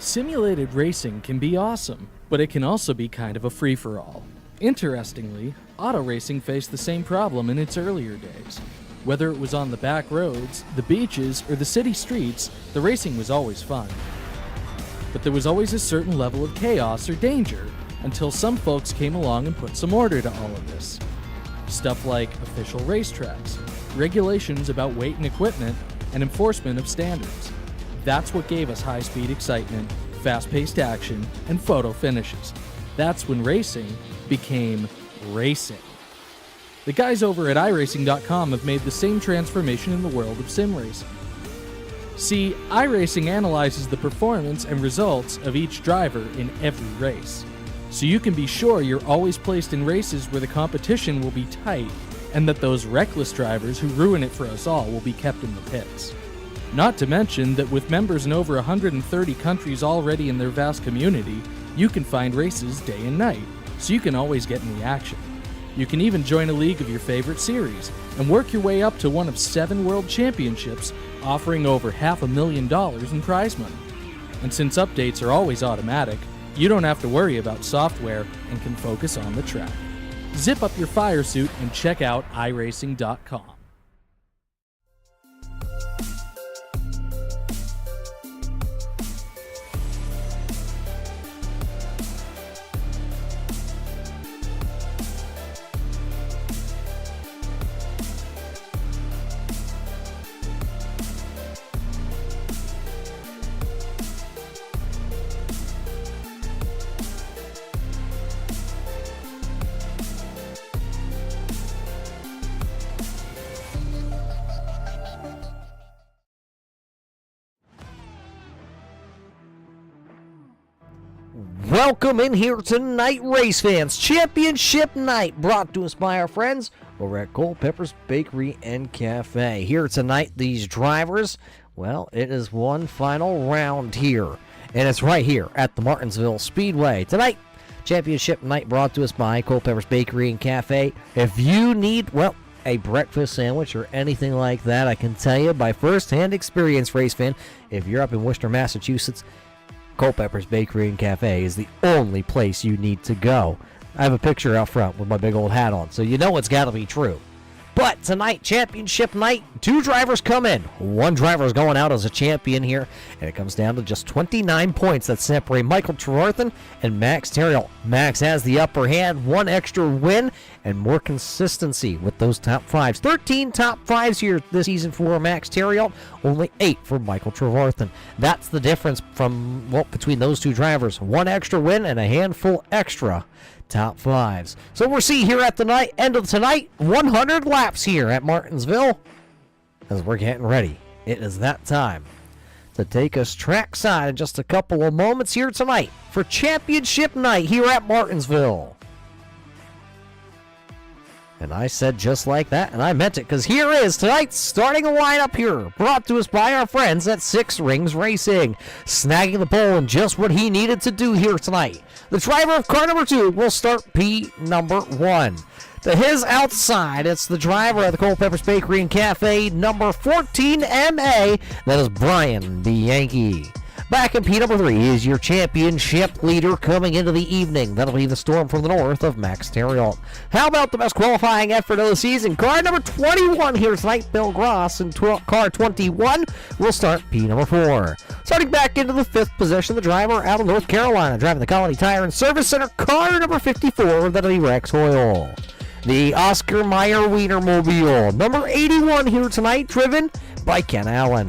Simulated racing can be awesome, but it can also be kind of a free-for-all. Interestingly, auto racing faced the same problem in its earlier days. Whether it was on the back roads, the beaches, or the city streets, the racing was always fun. But there was always a certain level of chaos or danger, until some folks came along and put some order to all of this. Stuff like official racetracks, regulations about weight and equipment, and enforcement of standards. That's what gave us high-speed excitement, fast-paced action, and photo finishes. That's when racing became racing. The guys over at iRacing.com have made the same transformation in the world of sim racing. See, iRacing analyzes the performance and results of each driver in every race, so you can be sure you're always placed in races where the competition will be tight and that those reckless drivers who ruin it for us all will be kept in the pits. Not to mention that with members in over 130 countries already in their vast community, you can find races day and night, so you can always get in the action. You can even join a league of your favorite series and work your way up to one of 7 world championships, offering over $500,000 in prize money. And since updates are always automatic, you don't have to worry about software and can focus on the track. Zip up your fire suit and check out iRacing.com. Welcome in here tonight, race fans. Championship night brought to us by our friends over at Culpeppers Bakery and Cafe. Here tonight, these drivers, well, it is one final round here, and it's right here at the Martinsville Speedway. Tonight, championship night brought to us by Culpeppers Bakery and Cafe. If you need, well, a breakfast sandwich or anything like that, I can tell you by first-hand experience, race fan, if you're up in Worcester, Massachusetts, Culpeppers Bakery and Cafe is the only place you need to go. I have a picture out front with my big old hat on, so you know it's got to be true. But tonight, championship night, 2 drivers come in. 1 driver is going out as a champion here, and it comes down to just 29 points that separate Michael Trevarthen and Max Terriot. Max has the upper hand, 1 extra win, and more consistency with those top 5s. 13 top 5s here this season for Max Terriot, only 8 for Michael Trevarthen. That's the difference from, well, between those 2 drivers. 1 extra win and a handful extra top 5s. So we'll see here at the end of tonight, 100 laps here at Martinsville. As we're getting ready, it is that time to take us trackside in just a couple of moments here tonight for championship night here at Martinsville. And I said just like that, and I meant it, because here is tonight's starting lineup here, brought to us by our friends at Six Rings Racing. Snagging the pole and just what he needed to do here tonight. The driver of car number 2 will start P number 1. To his outside, it's the driver of the Culpeppers Bakery and Cafe, number 14 MA, that is Brian Bianchi. Back in P number 3 is your championship leader coming into the evening. That'll be the Storm from the north of Max Terriot. How about the best qualifying effort of the season? Car number 21 here tonight, Bill Gross, and car 21 will start P number 4. Starting back into the 5th position, the driver out of North Carolina, driving the Colony Tire and Service Center, car number 54, that'll be Rex Hoyle. The Oscar Mayer Wienermobile, number 81 here tonight, driven by Ken Allen.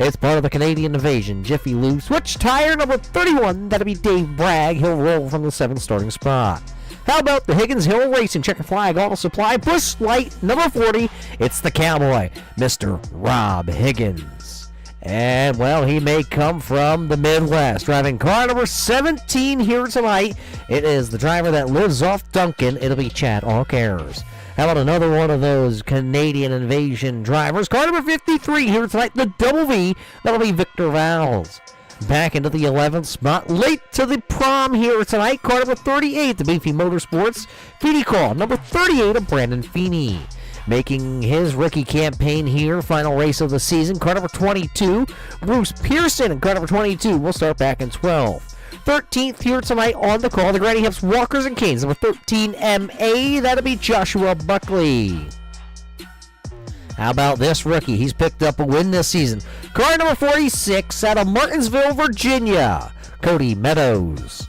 It's part of the Canadian Invasion, Jiffy Lube. Switch tire number 31, that'll be Dave Bragg. He'll roll from the 7th starting spot. How about the Higgins Hill Racing Checker Flag Auto Supply Busch Light number 40? It's the Cowboy, Mr. Rob Higgins. And, well, he may come from the Midwest. Driving car number 17 here tonight. It is the driver that lives off Duncan. It'll be Chad Allcares. How about another one of those Canadian Invasion drivers? Car number 53 here tonight, the Double V. That'll be Victor Valls. Back into the 11th spot, late to the prom here tonight. Car number 38, the Beefy Motorsports. Feeney Call, number 38 of Brandon Feeney. making his rookie campaign here. Final race of the season. Car number 22, Bruce Pearson. And car number 22 will start back in 12th. 13th here tonight on the call, the Granny Hips Walkers and Canes. Number 13 MA, that'll be Joshua Buckley. How about this rookie? He's picked up a win this season. Car number 46 out of Martinsville, Virginia, Cody Meadows.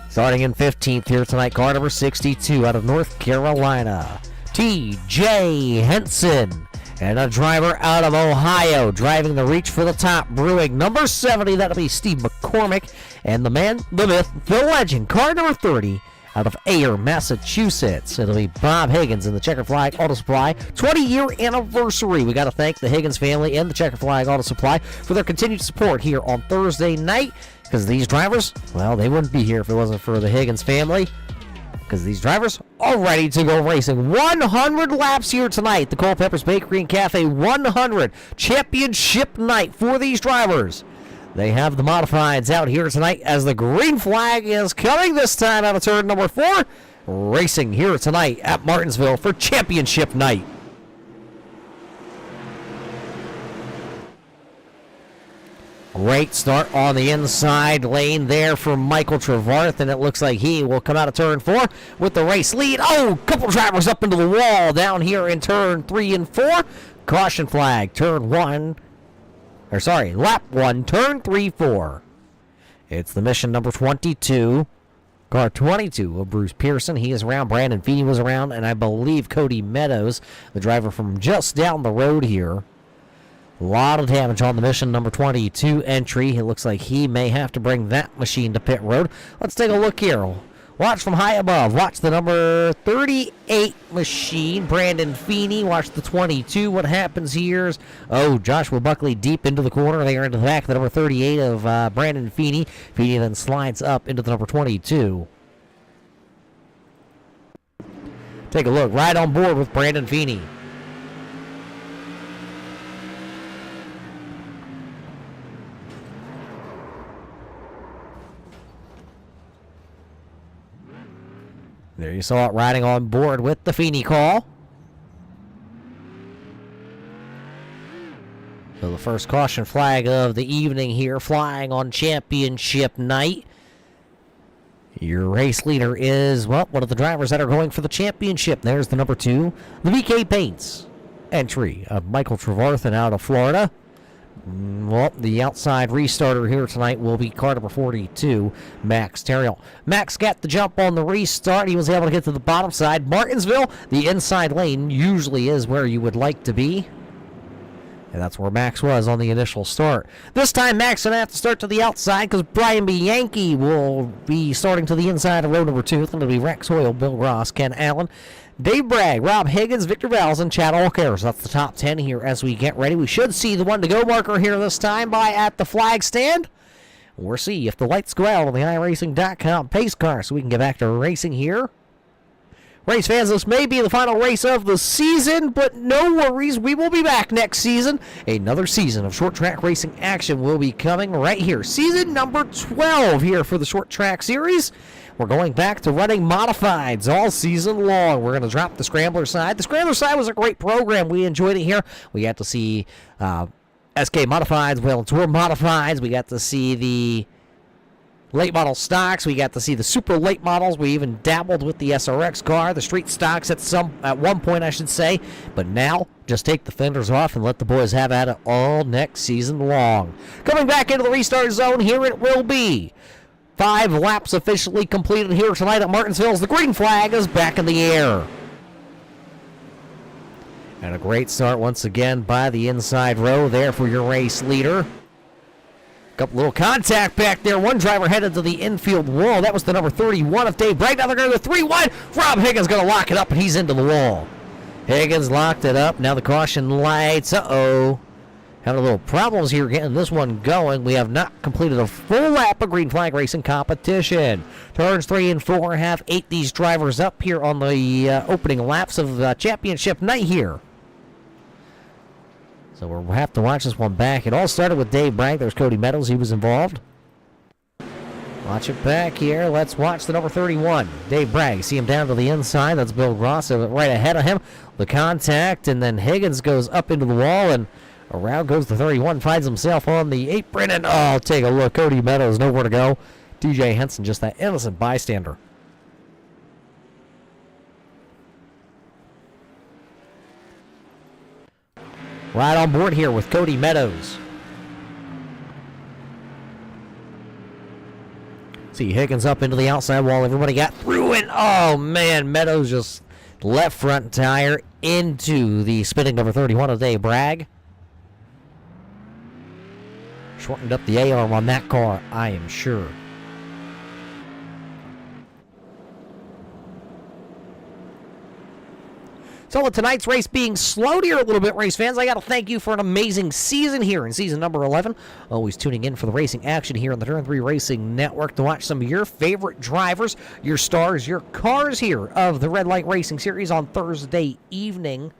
Starting in 15th here tonight, car number 62 out of North Carolina, T.J. Henson. And a driver out of Ohio, driving the Reach for the Top Brewing. Number 70, that'll be Steve McCormick. And the man, the myth, the legend, car number 30 out of Ayer, Massachusetts. It'll be Bob Higgins in the Checkered Flag Auto Supply 20-year anniversary. We got to thank the Higgins family and the Checkered Flag Auto Supply for their continued support here on Thursday night. Because these drivers, well, they wouldn't be here if it wasn't for the Higgins family. Because these drivers are ready to go racing. 100 laps here tonight. The Culpeppers Bakery and Cafe 100 championship night for these drivers. They have the modifieds out here tonight as the green flag is coming this time out of turn number 4. Racing here tonight at Martinsville for championship night. Great start on the inside lane there for Michael Trevarth, and it looks like he will come out of turn 4 with the race lead. Oh, couple drivers up into the wall down here in turn 3 and 4. Caution flag, lap 1, turn 3, 4. It's the mission number 22, car 22 of Bruce Pearson. He is around, Brandon Feeney was around, and I believe Cody Meadows, the driver from just down the road here. A lot of damage on the mission number 22 entry. It looks like he may have to bring that machine to pit road. Let's take a look here. Watch from high above. Watch the number 38 machine, Brandon Feeney. Watch the 22. What happens here is, Joshua Buckley deep into the corner. They are into the back of the number 38 of Brandon Feeney. Feeney then slides up into the number 22. Take a look. Right on board with Brandon Feeney. There you saw it riding on board with the Feeney call. So the first caution flag of the evening here, flying on championship night. Your race leader is, one of the drivers that are going for the championship. There's the number 2, the VK Paints entry of Michael Trevarthen out of Florida. The outside restarter here tonight will be car number 42, Max Terrill. Max got the jump on the restart. He was able to get to the bottom side. Martinsville, the inside lane usually is where you would like to be. And that's where Max was on the initial start. This time, Max going to have to start to the outside because Brian Bianchi will be starting to the inside of row number 2. It's going to be Rex Hoyle, Bill Ross, Ken Allen, Dave Bragg, Rob Higgins, Victor Valls, and Chad Allcare. So that's the top 10 here as we get ready. We should see the 1-to-go marker here this time at the flag stand. We'll see if the lights go out on the iRacing.com pace car so we can get back to racing here. Race fans, this may be the final race of the season, but no worries. We will be back next season. Another season of short track racing action will be coming right here. Season number 12 here for the short track series. We're going back to running modifieds all season long. We're going to drop the Scrambler side. The Scrambler side was a great program. We enjoyed it here. We got to see SK modifieds, Whale Tour modifieds. We got to see the late model stocks. We got to see the super late models. We even dabbled with the SRX car, the street stocks at one point, I should say. But now, just take the fenders off and let the boys have at it all next season long. Coming back into the restart zone, here it will be. 5 laps officially completed here tonight at Martinsville. The green flag is back in the air. And a great start once again by the inside row there for your race leader. Couple little contact back there. One driver headed to the infield wall. That was the number 31 of Dave Bragg. Now they're going to the 3-1. Rob Higgins going to lock it up, and he's into the wall. Higgins locked it up. Now the caution lights. Having a little problems here getting this one going. We have not completed a full lap of green flag racing competition. Turns 3 and 4 have 8 these drivers up here on the opening laps of championship night here. So we'll have to watch this one back. It all started with Dave Bragg. There's Cody Meadows. He was involved. Watch it back here. Let's watch the number 31. Dave Bragg. See him down to the inside. That's Bill Grosso right ahead of him. The contact, and then Higgins goes up into the wall, and around goes the 31. Finds himself on the apron, and oh, take a look. Cody Meadows, nowhere to go. DJ Henson, just that innocent bystander. Right on board here with Cody Meadows. See Higgins up into the outside wall. Everybody got through it. Oh, man. Meadows just left front tire into the spinning number 31 of Dave Bragg. Shortened up the A-arm on that car, I am sure. So with tonight's race being slowed here a little bit, race fans, I got to thank you for an amazing season here in season number 11. Always tuning in for the racing action here on the Turn 3 Racing Network to watch some of your favorite drivers, your stars, your cars here of the Red Light Racing Series on Thursday evening.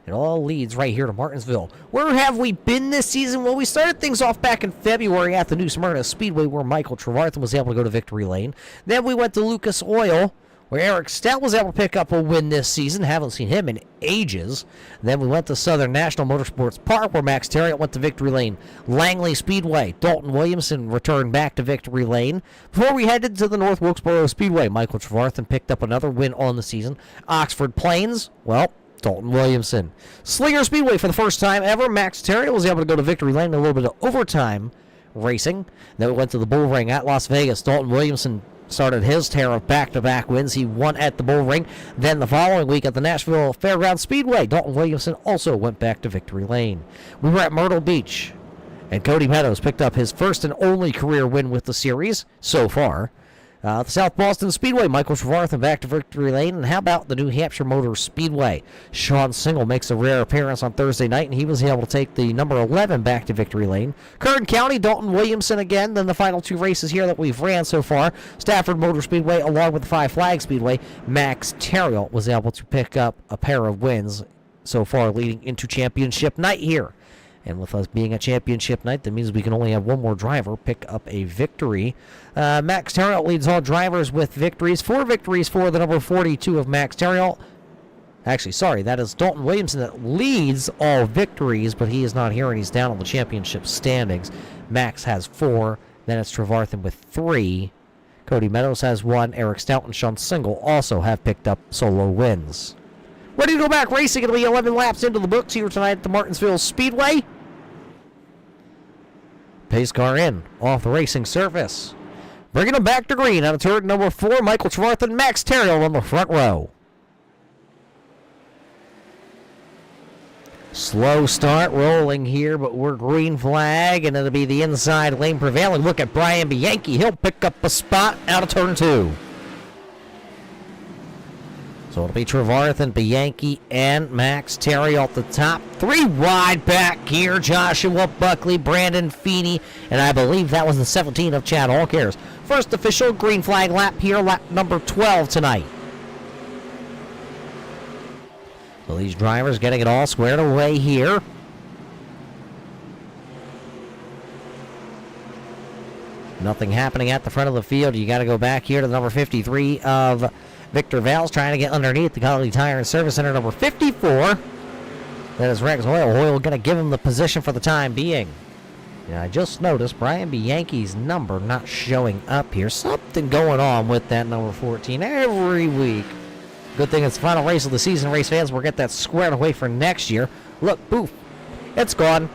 It all leads right here to Martinsville. Where have we been this season? Well, we started things off back in February at the New Smyrna Speedway where Michael Trevarthen was able to go to victory lane. Then we went to Lucas Oil, where Eric Stout was able to pick up a win this season. Haven't seen him in ages. Then we went to Southern National Motorsports Park, where Max Terriot went to victory lane. Langley Speedway, Dalton Williamson returned back to victory lane. Before we headed to the North Wilkesboro Speedway, Michael Trevarthen picked up another win on the season. Oxford Plains, well, Dalton Williamson. Slinger Speedway, for the first time ever, Max Terriot was able to go to victory lane in a little bit of overtime racing. Then we went to the Bull Ring at Las Vegas. Dalton Williamson started his tear of back-to-back wins. He won at the Bull Ring. Then the following week at the Nashville Fairgrounds Speedway, Dalton Williamson also went back to victory lane. We were at Myrtle Beach, and Cody Meadows picked up his first and only career win with the series so far. The South Boston Speedway, Michael Trevarthen back to victory lane. And how about the New Hampshire Motor Speedway? Sean Single makes a rare appearance on Thursday night, and he was able to take the number 11 back to victory lane. Kern County, Dalton Williamson again. Then the final two races here that we've ran so far. Stafford Motor Speedway along with the Five Flag Speedway. Max Terriot was able to pick up a pair of wins so far leading into championship night here. And with us being a championship night, that means we can only have one more driver pick up a victory. Max Terriot leads all drivers with victories. 4 victories for the number 42 of Max Terriot. Actually, sorry, that is Dalton Williamson that leads all victories, but he is not here and he's down on the championship standings. Max has 4. Then it's Trevarthen with 3. Cody Meadows has 1. Eric Stout and Sean Single also have picked up solo wins. Ready to go back racing. It'll be 11 laps into the books here tonight at the Martinsville Speedway. Pace car in, off the racing surface. Bringing them back to green out of turn number 4, Michael Trevarthen, Max Terriot on the front row. Slow start rolling here, but we're green flag, and it'll be the inside lane prevailing. Look at Brian Bianchi. He'll pick up a spot out of turn 2. So it'll be Trevarthen, Bianchi, and Max Terriot at the top. 3 wide back here. Joshua Buckley, Brandon Feeney, and I believe that was the 17 of Chad Allcares. First official green flag lap here, lap number 12 tonight. So these drivers getting it all squared away here. Nothing happening at the front of the field. You got to go back here to the number 53 of Victor Valls trying to get underneath the Quality Tire and Service Center number 54. That is Rex Hoyle. Hoyle going to give him the position for the time being. And I just noticed Brian Bianchi's number not showing up here. Something going on with that number 14 every week. Good thing it's the final race of the season, race fans. We'll get that squared away for next year. Look, poof. It's gone.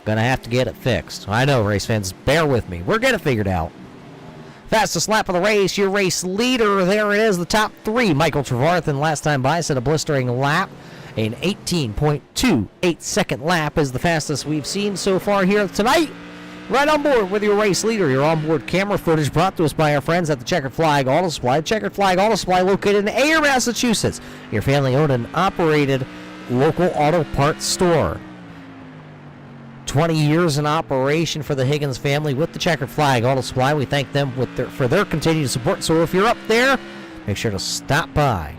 Gonna have to get it fixed. I know, race fans. Bear with me. We're getting it figured out. Fastest lap of the race, your race leader. There it is, the top 3. Michael Trevarthen, last time by, set a blistering lap. An 18.28 second lap is the fastest we've seen so far here tonight. Right on board with your race leader. Your onboard camera footage brought to us by our friends at the Checkered Flag Auto Supply. Checkered Flag Auto Supply located in Ayer, Massachusetts. Your family-owned and operated local auto parts store. 20 years in operation for the Higgins family with the Checkered Flag Auto Supply. We thank them for their continued support. So if you're up there, make sure to stop by.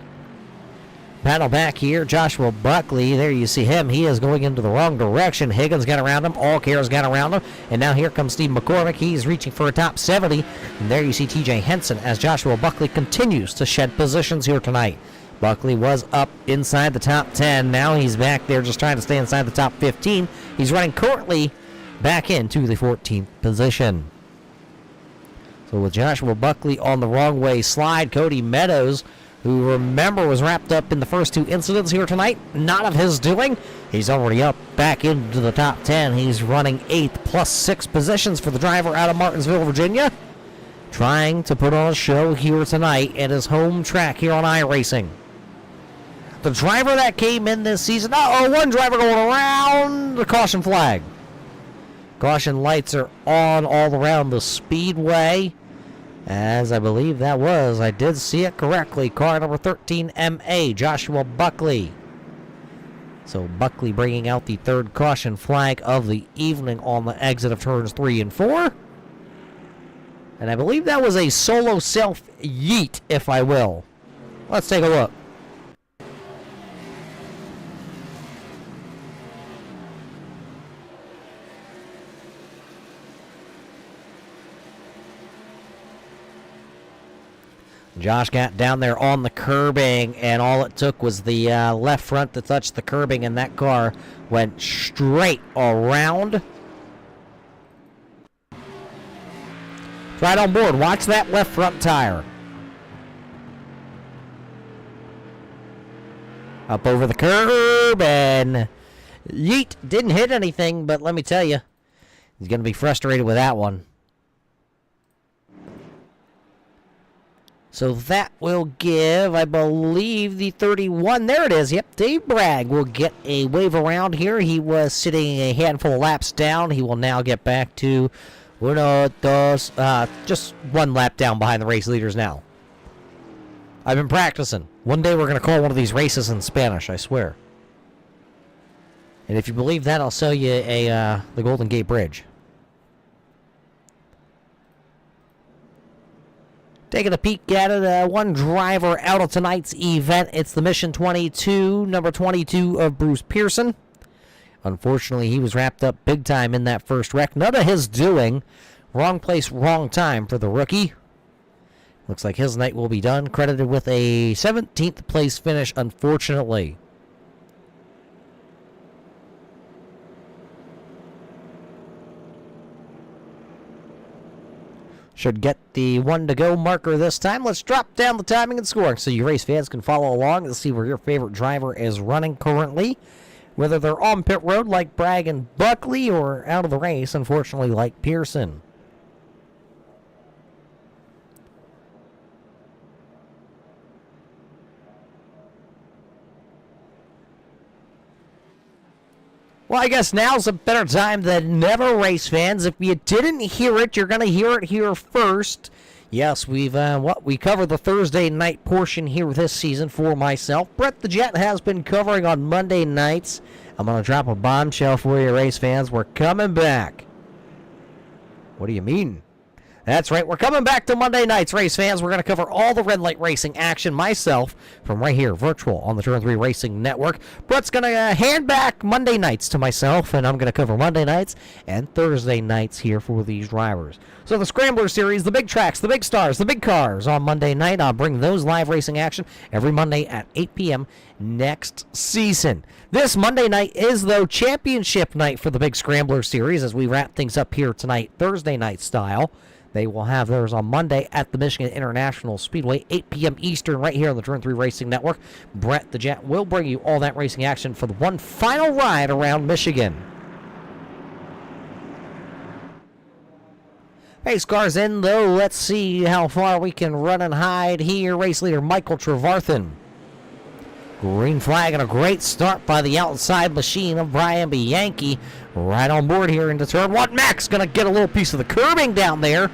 Paddle back here, Joshua Buckley. There you see him. He is going into the wrong direction. Higgins got around him. Allcare's got around him. And now here comes Steve McCormick. He's reaching for a top 70. And there you see TJ Henson as Joshua Buckley continues to shed positions here tonight. Buckley was up inside the top 10. Now he's back there just trying to stay inside the top 15. He's running currently back into the 14th position. So with Joshua Buckley on the wrong way slide, Cody Meadows, who, remember, was wrapped up in the first two incidents here tonight, not of his doing. He's already up back into the top 10. He's running 8th plus 6 positions for the driver out of Martinsville, Virginia. Trying to put on a show here tonight at his home track here on iRacing. The driver that came in this season, one driver going around the caution flag. Caution lights are on all around the speedway. As I believe that was, I did see it correctly, car number 13 MA, Joshua Buckley. So Buckley bringing out the third caution flag of the evening on the exit of turns 3 and 4. And I believe that was a solo self yeet, if I will. Let's take a look. Josh got down there on the curbing, and all it took was the left front to touch the curbing, and that car went straight around. Right on board. Watch that left front tire. Up over the curb, and yeet. Didn't hit anything, but let me tell you, he's going to be frustrated with that one. So that will give, I believe, the 31. There it is. Yep, Dave Bragg will get a wave around here. He was sitting a handful of laps down. He will now get back to just one lap down behind the race leaders now. I've been practicing. One day we're going to call one of these races in Spanish, I swear. And if you believe that, I'll sell you the Golden Gate Bridge. Taking a peek at it, one driver out of tonight's event. It's the Mission 22, number 22 of Bruce Pearson. Unfortunately, he was wrapped up big time in that first wreck. None of his doing. Wrong place, wrong time for the rookie. Looks like his night will be done. Credited with a 17th place finish, unfortunately. Should get the 1 to go marker this time. Let's drop down the timing and scoring so you race fans can follow along and see where your favorite driver is running currently. Whether they're on pit road like Bragg and Buckley or out of the race, unfortunately, like Pearson. Well, I guess now's a better time than never, race fans. If you didn't hear it, you're going to hear it here first. Yes, we covered the Thursday night portion here this season for myself. Brett the Jet has been covering on Monday nights. I'm going to drop a bombshell for you, race fans. We're coming back. What do you mean? That's right, we're coming back to Monday nights, race fans. We're going to cover all the red light racing action myself from right here, virtual, on the Turn 3 Racing Network. Brett's going to hand back Monday nights to myself, and I'm going to cover Monday nights and Thursday nights here for these drivers. So the Scrambler Series, the big tracks, the big stars, the big cars on Monday night. I'll bring those live racing action every Monday at 8 p.m. next season. This Monday night is, though, championship night for the big Scrambler Series as we wrap things up here tonight, Thursday night style. They will have theirs on Monday at the Michigan International Speedway, 8 p.m. Eastern, right here on the Turn 3 Racing Network. Brett the Jet will bring you all that racing action for the one final ride around Michigan. Pace cars in, though. Let's see how far we can run and hide here. Race leader Michael Trevarthen. Green flag and a great start by the outside machine of Brian Bianchi. Right on board here into turn 1. Max going to get a little piece of the curbing down there.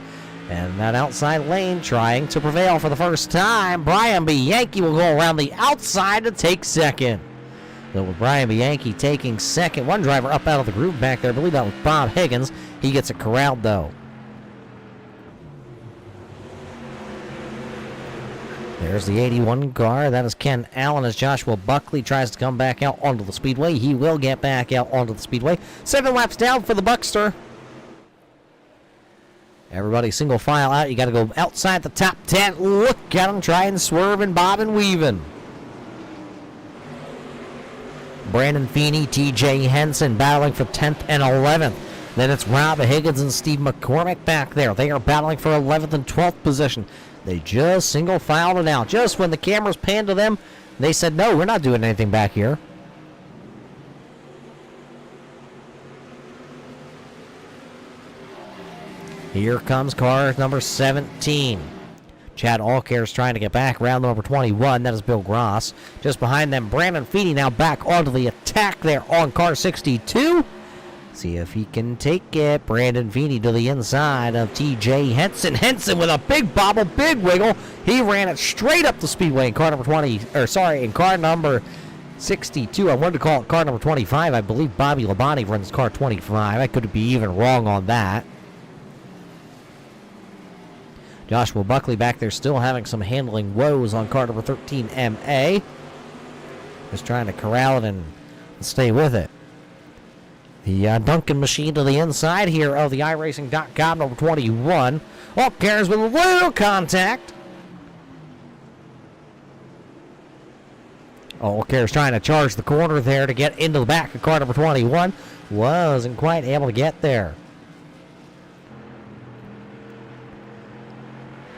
And that outside lane trying to prevail for the first time. Brian Bianchi will go around the outside to take second. So with Brian Bianchi taking second, one driver up out of the groove back there. I believe that was Bob Higgins. He gets it corralled, though. There's the 81 car. That is Ken Allen as Joshua Buckley tries to come back out onto the speedway. He will get back out onto the speedway. 7 laps down for the Buckster. Everybody single file out. You got to go outside the top 10. Look at him try and swerve and bob and weaving. Brandon Feeney, TJ Henson battling for 10th and 11th. Then it's Rob Higgins and Steve McCormick back there. They are battling for 11th and 12th position. They just single filed it out. Just when the cameras panned to them, they said, no, we're not doing anything back here. Here comes car number 17. Chad Allcare is trying to get back. Round number 21. That is Bill Gross. Just behind them, Brandon Feeney now back onto the attack there on car 62. See if he can take it. Brandon Feeney to the inside of TJ Henson. Henson with a big bobble, big wiggle. He ran it straight up the speedway in car number 20, in car number 62. I wanted to call it car number 25. I believe Bobby Labonte runs car 25. I could be even wrong on that. Joshua Buckley back there still having some handling woes on car number 13, MA. Just trying to corral it and stay with it. The Duncan machine to the inside here of the iRacing.com, number 21. Allcares with a little contact. Allcares trying to charge the corner there to get into the back of car number 21. Wasn't quite able to get there.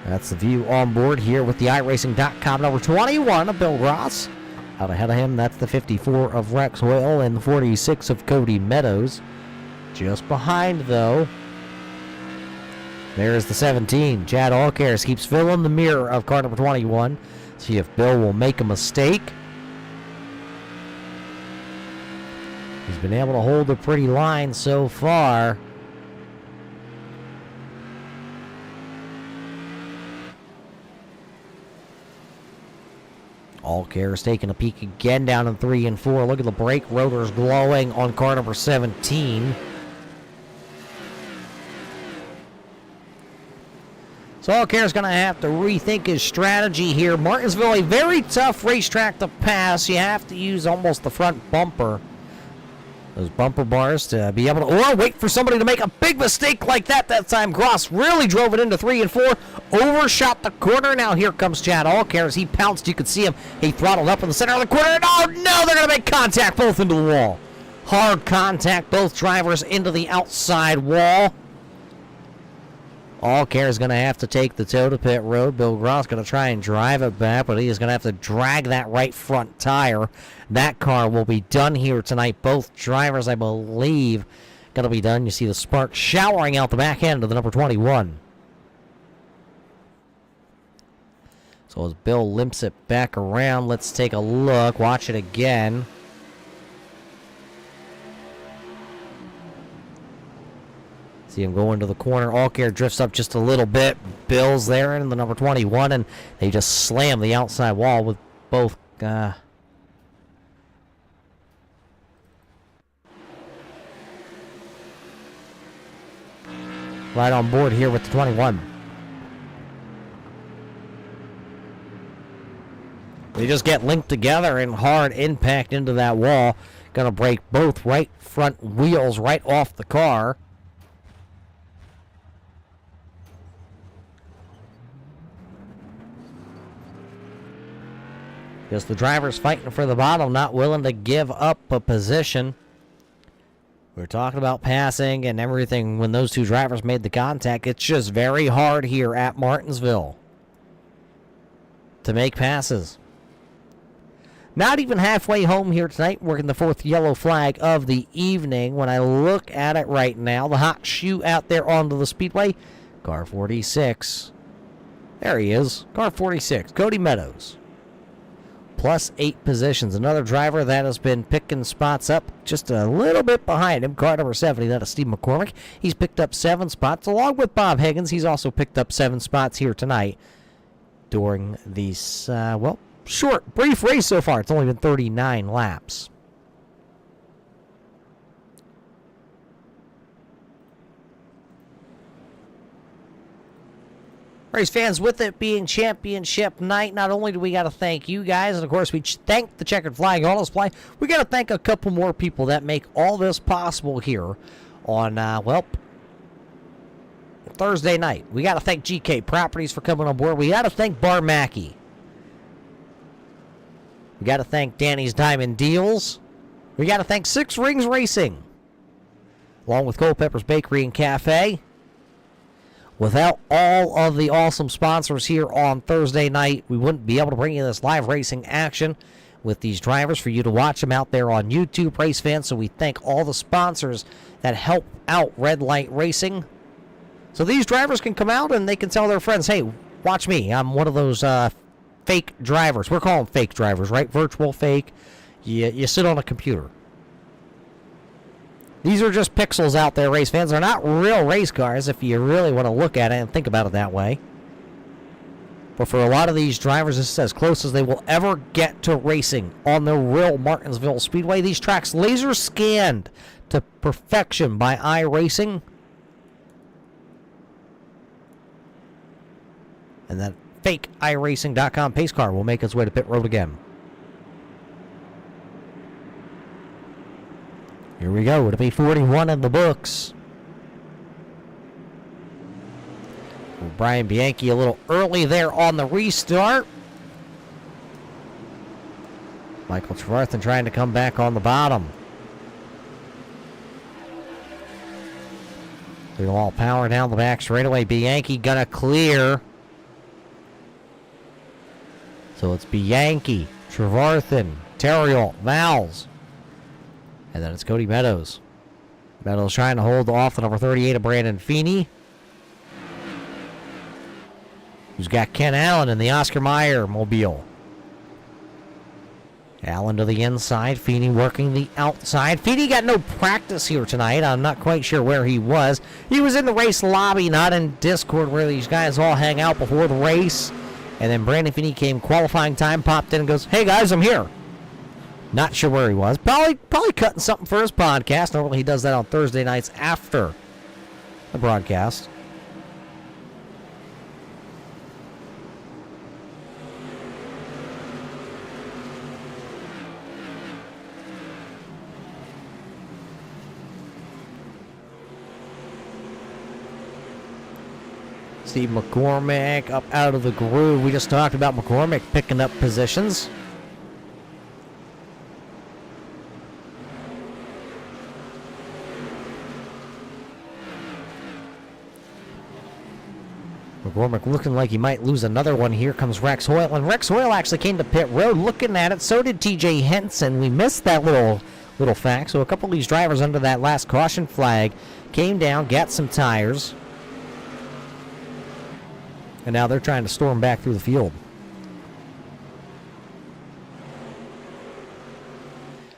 That's the view on board here with the iRacing.com, number 21 of Bill Ross. Out ahead of him, that's the 54 of Rex Hoyle and the 46 of Cody Meadows. Just behind, though, there's the 17. Chad Allcares keeps filling the mirror of car number 21. See if Bill will make a mistake. He's been able to hold a pretty line so far. Allcares taking a peek again down in 3 and 4. Look at the brake rotors glowing on car number 17. So Allcares going to have to rethink his strategy here. Martinsville, a very tough racetrack to pass. You have to use almost the front bumper. Those bumper bars to be able to, or wait for somebody to make a big mistake like that. That time Gross really drove it into 3 and 4, overshot the corner. Now here comes Chad Allcares. He pounced. You could see him. He throttled up in the center of the corner. And oh no, they're going to make contact both into the wall. Hard contact, both drivers into the outside wall. Allcares is going to have to take the toe to pit road. Bill Gross going to try and drive it back, but he is going to have to drag that right front tire. That car will be done here tonight. Both drivers, I believe, going to be done. You see the sparks showering out the back end of the number 21. So as Bill limps it back around, let's take a look. Watch it again. See him go into the corner. Allcare drifts up just a little bit. Bill's there in the number 21, and they just slam the outside wall with both. Right on board here with the 21. They just get linked together and hard impact into that wall. Gonna break both right front wheels right off the car. Just the drivers fighting for the bottom, not willing to give up a position. We're talking about passing and everything when those two drivers made the contact. It's just very hard here at Martinsville to make passes. Not even halfway home here tonight, working the 4th yellow flag of the evening. When I look at it right now, the hot shoe out there onto the speedway, car 46. There he is, car 46, Cody Meadows. Plus 8 positions. Another driver that has been picking spots up just a little bit behind him. Car number 70, that is Steve McCormick. He's picked up 7 spots along with Bob Higgins. He's also picked up 7 spots here tonight during these, short, brief race so far. It's only been 39 laps. Race fans, with it being championship night, not only do we got to thank you guys, and of course we thank the Checkered Flag Auto Supply, we got to thank a couple more people that make all this possible here on, Thursday night. We got to thank GK Properties for coming on board. We got to thank Bar Mackey. We got to thank Danny's Diamond Deals. We got to thank Six Rings Racing, along with Culpeppers Bakery and Cafe. Without all of the awesome sponsors here on Thursday night, we wouldn't be able to bring you this live racing action with these drivers for you to watch them out there on YouTube, race fans. So we thank all the sponsors that help out Red Light Racing. So these drivers can come out and they can tell their friends, hey, watch me. I'm one of those fake drivers. We're calling them fake drivers, right? Virtual fake. You sit on a computer. These are just pixels out there, race fans. They're not real race cars if you really want to look at it and think about it that way. But for a lot of these drivers, this is as close as they will ever get to racing on the real Martinsville Speedway. These tracks laser scanned to perfection by iRacing. And that fake iRacing.com pace car will make its way to pit road again. Here we go. It'll be 41 in the books. Brian Bianchi a little early there on the restart. Michael Trevarthen trying to come back on the bottom. They'll all power down the back straightaway. Bianchi gonna clear. So it's Bianchi, Trevarthen, Terriol, Vals. And then it's Cody Meadows. Meadows trying to hold off the number 38 of Brandon Feeney, who's got Ken Allen in the Oscar Mayer mobile. Allen to the inside. Feeney working the outside. Feeney got no practice here tonight. I'm not quite sure where he was. He was in the race lobby, not in Discord, where these guys all hang out before the race. And then Brandon Feeney came qualifying time, popped in and goes, hey guys, I'm here. Not sure where he was. Probably cutting something for his podcast. Normally he does that on Thursday nights after the broadcast. Steve McCormick up out of the groove. We just talked about McCormick picking up positions. McCormick looking like he might lose another one. Here comes Rex Hoyle. And Rex Hoyle actually came to pit road looking at it. So did TJ Henson. We missed that little fact. So a couple of these drivers under that last caution flag came down, got some tires. And now they're trying to storm back through the field.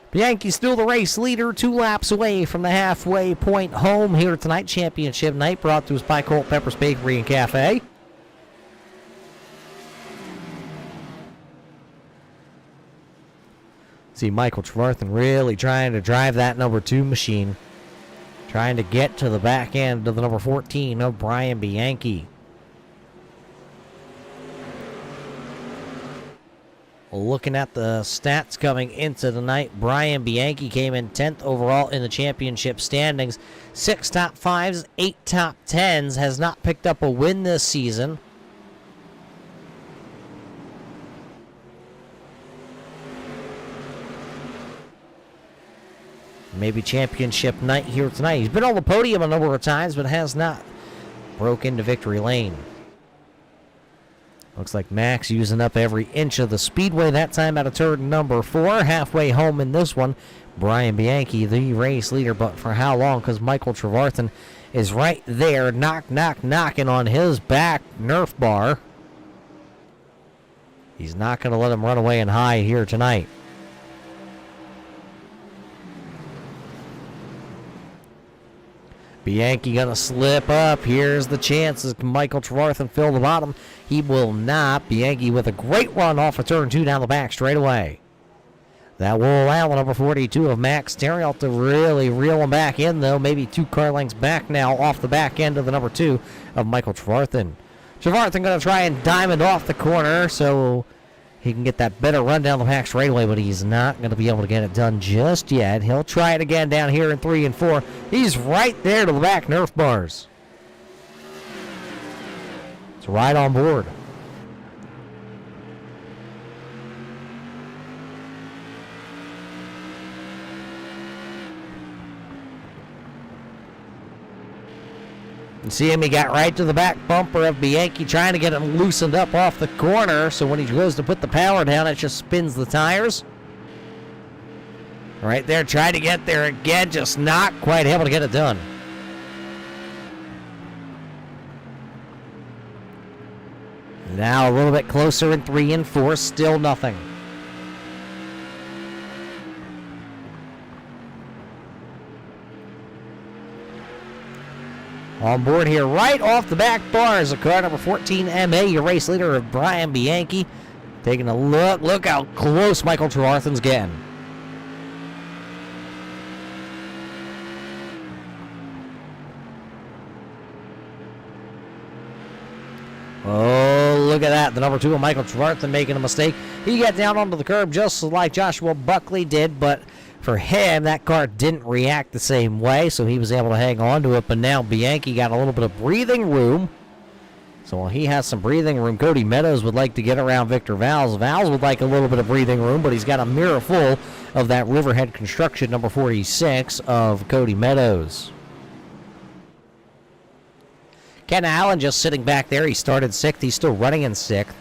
Bianchi's still the race leader, 2 laps away from the halfway point home here tonight. Championship night brought to us by Culpeppers Bakery and Cafe. See Michael Trevarthen really trying to drive that number 2 machine. Trying to get to the back end of the number 14 of Brian Bianchi. Looking at the stats coming into the night, Brian Bianchi came in 10th overall in the championship standings. 6 top 5s, 8 top 10s, has not picked up a win this season. Maybe championship night here tonight. He's been on the podium a number of times, but has not broke into victory lane. Looks like Max using up every inch of the speedway, that time out of turn number 4. Halfway home in this one, Brian Bianchi, the race leader, but for how long? Because Michael Trevarthen is right there, knocking on his back Nerf bar. He's not going to let him run away and hide here tonight. Bianchi gonna slip up. Here's the chances. Michael Trevarthen fill the bottom. He will not. Bianchi with a great run off of turn 2 down the back straight away. That will allow the number 42 of Max Terriol to really reel him back in, though. Maybe 2 car lengths back now off the back end of the number 2 of Michael Trevarthen. Trevarthen going to try and diamond off the corner so he can get that better run down the pack straightaway, but he's not going to be able to get it done just yet. He'll try it again down here in 3 and 4. He's right there to the back Nerf bars. It's right on board. You see him, he got right to the back bumper of Bianchi, trying to get him loosened up off the corner, so when he goes to put the power down, it just spins the tires. Right there, trying to get there again, just not quite able to get it done. Now a little bit closer in 3 and 4, still nothing. On board here, right off the back bars, a car number 14, MA, your race leader of Brian Bianchi. Taking a look. Look how close Michael Trevarthen's getting. Oh, look at that. The number 2 of Michael Trevarthen making a mistake. He got down onto the curb just like Joshua Buckley did, but for him, that car didn't react the same way, so he was able to hang on to it. But now Bianchi got a little bit of breathing room. So while he has some breathing room, Cody Meadows would like to get around Victor Valls. Valls would like a little bit of breathing room, but he's got a mirror full of that Riverhead Construction number 46 of Cody Meadows. Ken Allen just sitting back there. He started 6th. He's still running in 6th.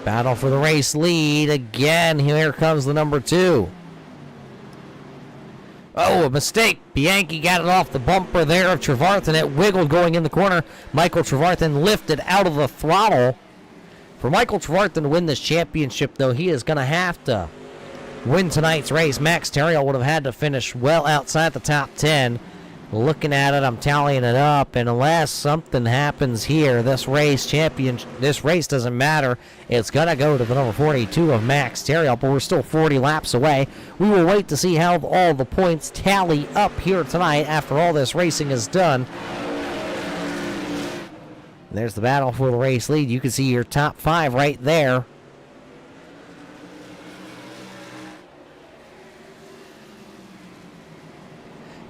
Battle for the race lead. Again, here comes the number 2. Oh, a mistake. Bianchi got it off the bumper there of Trevarthen. It wiggled going in the corner. Michael Trevarthen lifted out of the throttle. For Michael Trevarthen to win this championship, though, he is going to have to win tonight's race. Max Terriel would have had to finish well outside the top 10. Looking at it, I'm tallying it up, and unless something happens here, this race doesn't matter. It's going to go to the number 42 of Max Terriel, but we're still 40 laps away. We will wait to see how all the points tally up here tonight after all this racing is done. There's the battle for the race lead. You can see your top 5 right there.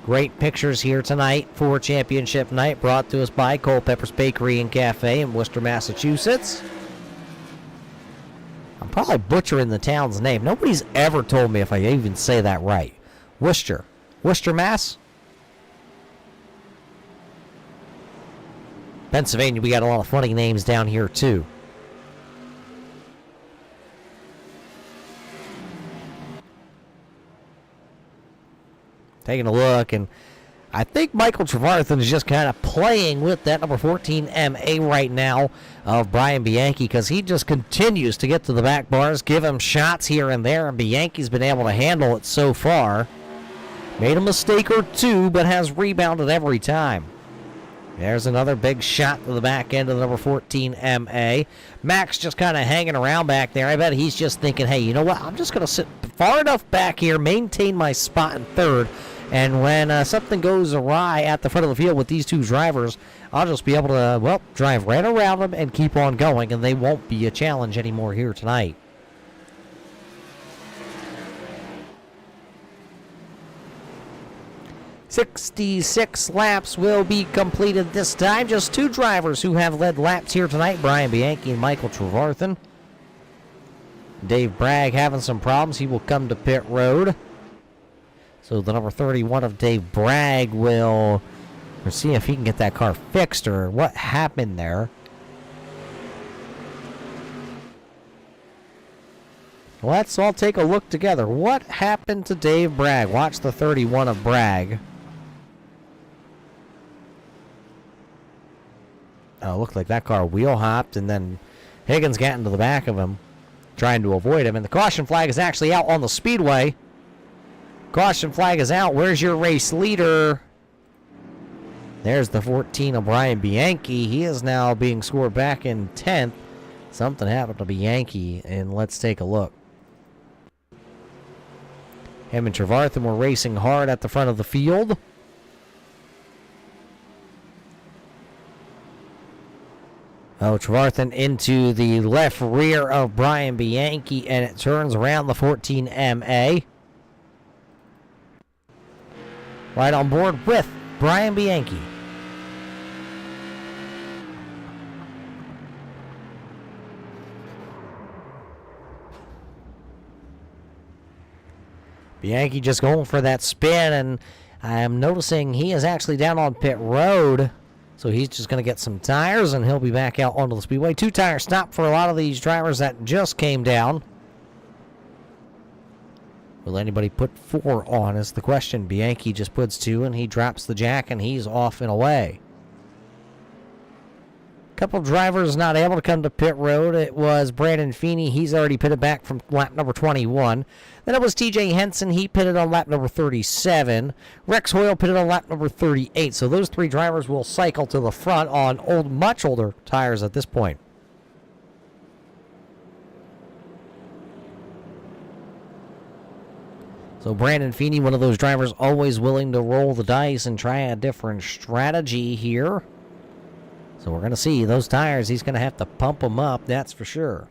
Great pictures here tonight for championship night, brought to us by Culpeppers Bakery and Cafe in Worcester, Massachusetts. I'm probably butchering the town's name. Nobody's ever told me if I even say that right. Worcester. Worcester, Mass? Pennsylvania, we got a lot of funny names down here, too. Taking a look, and I think Michael Trevarthen is just kind of playing with that number 14 MA right now of Brian Bianchi, because he just continues to get to the back bars, give him shots here and there, and Bianchi's been able to handle it so far. Made a mistake or two, but has rebounded every time. There's another big shot to the back end of the number 14 MA. Max just kind of hanging around back there. I bet he's just thinking, hey, you know what? I'm just going to sit far enough back here, maintain my spot in 3rd, and when something goes awry at the front of the field with these 2 drivers, I'll just be able to, well, drive right around them and keep on going, and they won't be a challenge anymore here tonight. "66 laps will be completed this time. Just 2 drivers who have led laps here tonight, Brian Bianchi and Michael Trevarthen. Dave Bragg having some problems. He will come to pit road. So the number 31 of Dave Bragg will see if he can get that car fixed or what happened there. Let's all take a look together. What happened to Dave Bragg? Watch the 31 of Bragg. Oh, looked like that car wheel hopped, and then Higgins got into the back of him, trying to avoid him. And the caution flag is actually out on the speedway. Caution flag is out. Where's your race leader? There's the 14 of Brian Bianchi. He is now being scored back in 10th. Something happened to Bianchi, and let's take a look. Him and Trevarthen were racing hard at the front of the field. Oh, Trevarthen into the left rear of Brian Bianchi, and it turns around the 14 MA. Right on board with Brian Bianchi. Bianchi just going for that spin, and I'm noticing he is actually down on pit road. So he's just going to get some tires, and he'll be back out onto the speedway. 2-tire stop for a lot of these drivers that just came down. Will anybody put 4 on is the question. Bianchi just puts 2, and he drops the jack, and he's off and away. Couple drivers not able to come to pit road. It was Brandon Feeney. He's already pitted back from lap number 21. Then it was TJ Henson. He pitted on lap number 37. Rex Hoyle pitted on lap number 38. So those 3 drivers will cycle to the front on much older tires at this point. So Brandon Feeney, one of those drivers always willing to roll the dice and try a different strategy here. So we're going to see those tires. He's going to have to pump them up, that's for sure.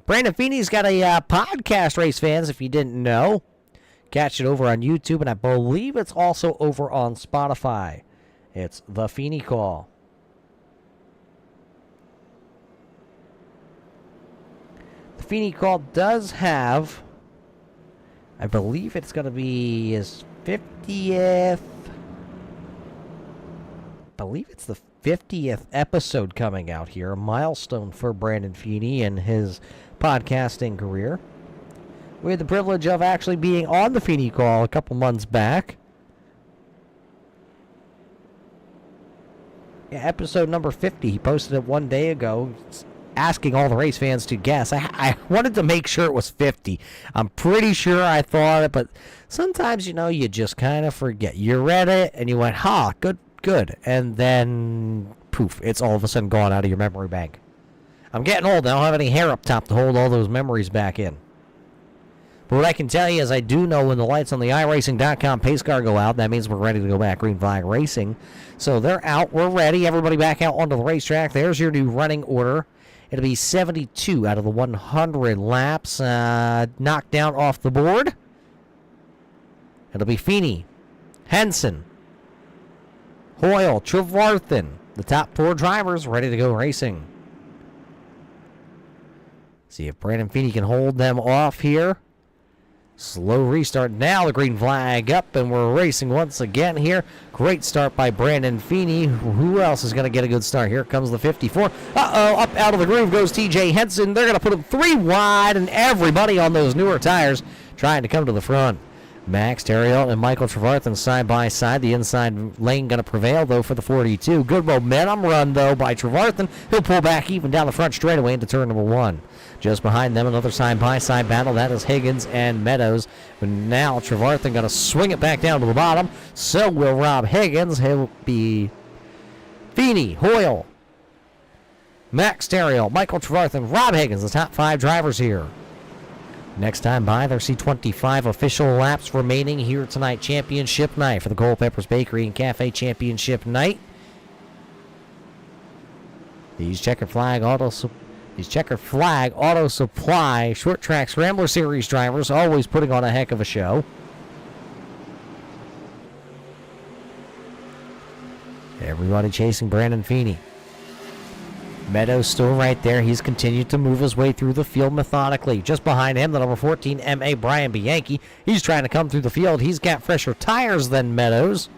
Brandon Feeney's got a podcast, race fans, if you didn't know. Catch it over on YouTube, and I believe it's also over on Spotify. It's The Feeney Call. The Feeney Call does have, I believe it's going to be his 50th. I believe it's the 50th episode coming out here. A milestone for Brandon Feeney and his podcasting career. We had the privilege of actually being on the Feeney Call a couple months back. Yeah, episode number 50. He posted it 1 day ago, asking all the race fans to guess. I wanted to make sure it was 50. I'm pretty sure I thought it, but sometimes, you just kind of forget. You read it, and you went, good. And then, poof, it's all of a sudden gone out of your memory bank. I'm getting old. I don't have any hair up top to hold all those memories back in. But what I can tell you is I do know when the lights on the iRacing.com pace car go out, that means we're ready to go back green flag racing. So they're out. We're ready. Everybody back out onto the racetrack. There's your new running order. It'll be 72 out of the 100 laps knocked down off the board. It'll be Feeney, Henson, Hoyle, Trevarthen, the top 4 drivers ready to go racing. See if Brandon Feeney can hold them off here. Slow restart. Now the green flag up, and we're racing once again here. Great start by Brandon Feeney. Who else is going to get a good start? Here comes the 54. Up out of the groove goes TJ Henson. They're going to put him 3 wide, and everybody on those newer tires trying to come to the front. Max Terriot and Michael Trevarthen side by side. The inside lane going to prevail, though, for the 42. Good momentum run, though, by Trevarthen. He'll pull back even down the front straightaway into turn number 1. Just behind them, another side-by-side battle. That is Higgins and Meadows. But now Trevarthen going to swing it back down to the bottom. So will Rob Higgins. He'll be Feeney, Hoyle, Max Terriot, Michael Trevarthen, Rob Higgins, the top 5 drivers here. Next time by, there see 25 official laps remaining here tonight. Championship night for the Culpeppers Bakery and Cafe Championship night. These checkered flag auto supply short track Scrambler Series drivers, always putting on a heck of a show. Everybody chasing Brandon Feeney. Meadows still right there. He's continued to move his way through the field methodically. Just behind him, the number 14 MA Brian Bianchi. He's trying to come through the field. He's got fresher tires than Meadows.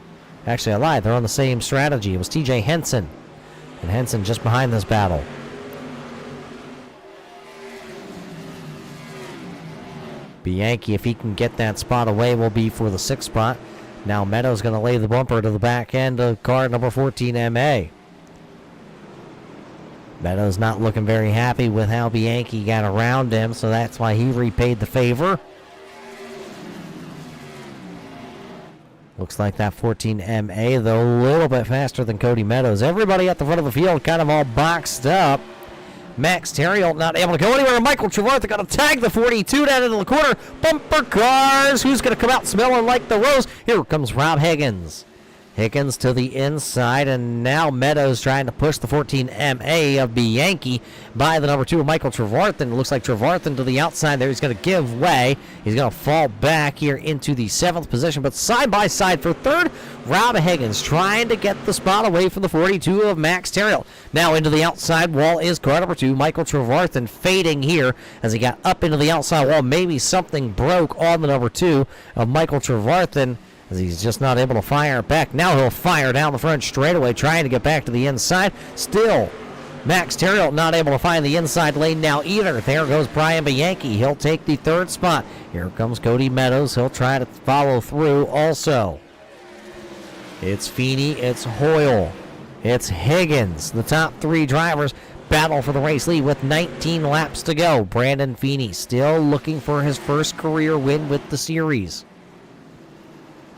Actually, I lied. They're on the same strategy. It was TJ Henson. And Henson just behind this battle. Bianchi, if he can get that spot away, will be for the 6th spot. Now Meadows going to lay the bumper to the back end of car number 14 MA. Meadows not looking very happy with how Bianchi got around him, so that's why he repaid the favor. Looks like that 14 MA, though, a little bit faster than Cody Meadows. Everybody at the front of the field kind of all boxed up. Max Terriel not able to go anywhere. Michael Trevartha got to tag the 42 down into the corner. Bumper cars. Who's going to come out smelling like the rose? Here comes Rob Higgins. Higgins to the inside, and now Meadows trying to push the 14 MA of Bianchi by the number 2 of Michael Trevarthan. It looks like Trevarthan to the outside there. He's going to give way. He's going to fall back here into the 7th position, but side by side for 3rd, Rob Higgins trying to get the spot away from the 42 of Max Terriel. Now into the outside wall is car number 2, Michael Trevarthan, fading here as he got up into the outside wall. Maybe something broke on the number 2 of Michael Trevarthan, as he's just not able to fire it back. Now he'll fire down the front straightaway, trying to get back to the inside. Still, Max Terriel not able to find the inside lane now either. There goes Brian Bianchi. He'll take the 3rd spot. Here comes Cody Meadows. He'll try to follow through also. It's Feeney, it's Hoyle, it's Higgins. The top 3 drivers battle for the race lead with 19 laps to go. Brandon Feeney still looking for his first career win with the series.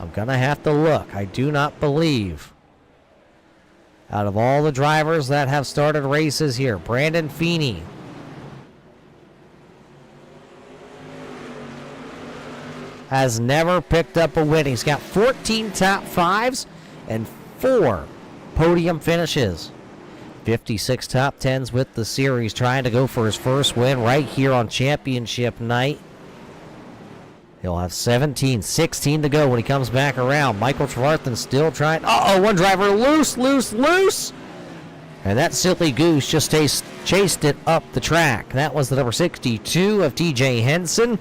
I'm going to have to look. I do not believe, out of all the drivers that have started races here, Brandon Feeney has never picked up a win. He's got 14 top 5s and 4 podium finishes. 56 top 10s with the series, trying to go for his first win right here on championship night. He'll have 16 to go when he comes back around. Michael Trevarthan still trying. One driver loose. And that silly goose just chased it up the track. That was the number 62 of TJ Henson.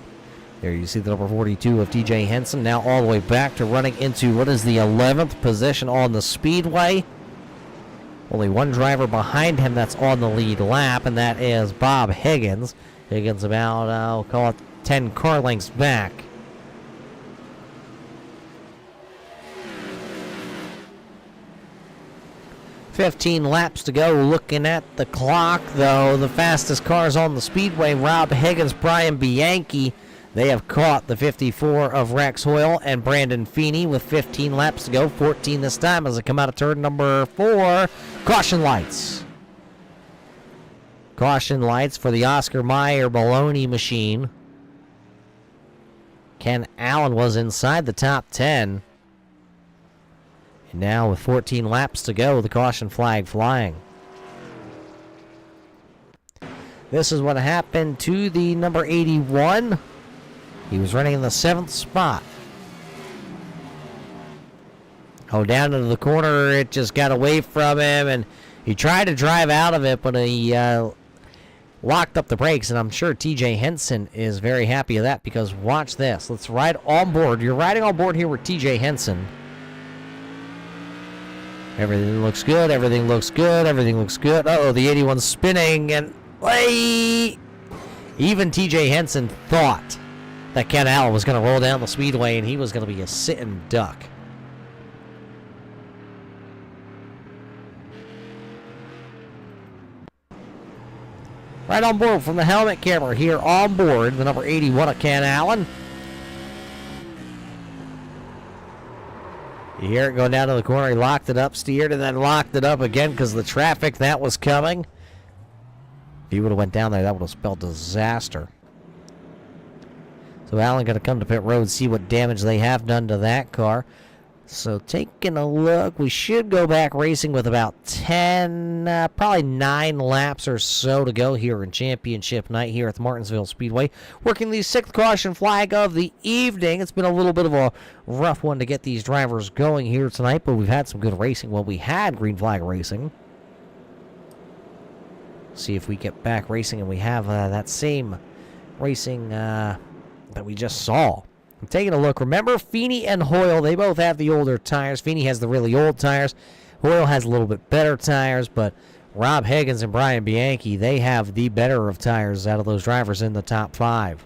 There you see the number 42 of TJ Henson, now all the way back to running into what is the 11th position on the speedway. Only one driver behind him that's on the lead lap, and that is Bob Higgins. Higgins about, I'll call it 10 car lengths back. $15 laps to go. Looking at the clock, though, the fastest cars on the speedway, Rob Higgins, Brian Bianchi. They have caught the 54 of Rex Hoyle and Brandon Feeney with 15 laps to go. 14 this time as they come out of turn number 4. Caution lights. Caution lights for the Oscar Mayer baloney machine. Ken Allen was inside the top 10. And now with 14 laps to go, the caution flag flying. This is what happened to the number 81. He was running in the 7th spot. Down into the corner, it just got away from him, and he tried to drive out of it, but he locked up the brakes, and I'm sure TJ Henson is very happy of that, because watch this. Let's ride on board. You're riding on board here with TJ Henson. Everything looks good. Everything looks good. Everything looks good. The 81's spinning, and even TJ Henson thought that Ken Allen was going to roll down the speedway, and he was going to be a sitting duck. Right on board from the helmet camera here on board, the number 81 of Ken Allen. You hear it going down to the corner. He locked it up, steered, and then locked it up again because the traffic that was coming. If he would have went down there, that would have spelled disaster. So Allen going to come to pit road, see what damage they have done to that car. So taking a look, we should go back racing with about 10, probably 9 laps or so to go here in championship night here at the Martinsville Speedway. Working the 6th caution flag of the evening. It's been a little bit of a rough one to get these drivers going here tonight, but we've had some good racing. Well, we had green flag racing. See if we get back racing and we have that same racing that we just saw. I'm taking a look. Remember, Feeney and Hoyle, they both have the older tires. Feeney has the really old tires. Hoyle has a little bit better tires, but Rob Higgins and Brian Bianchi, they have the better of tires out of those drivers in the top 5.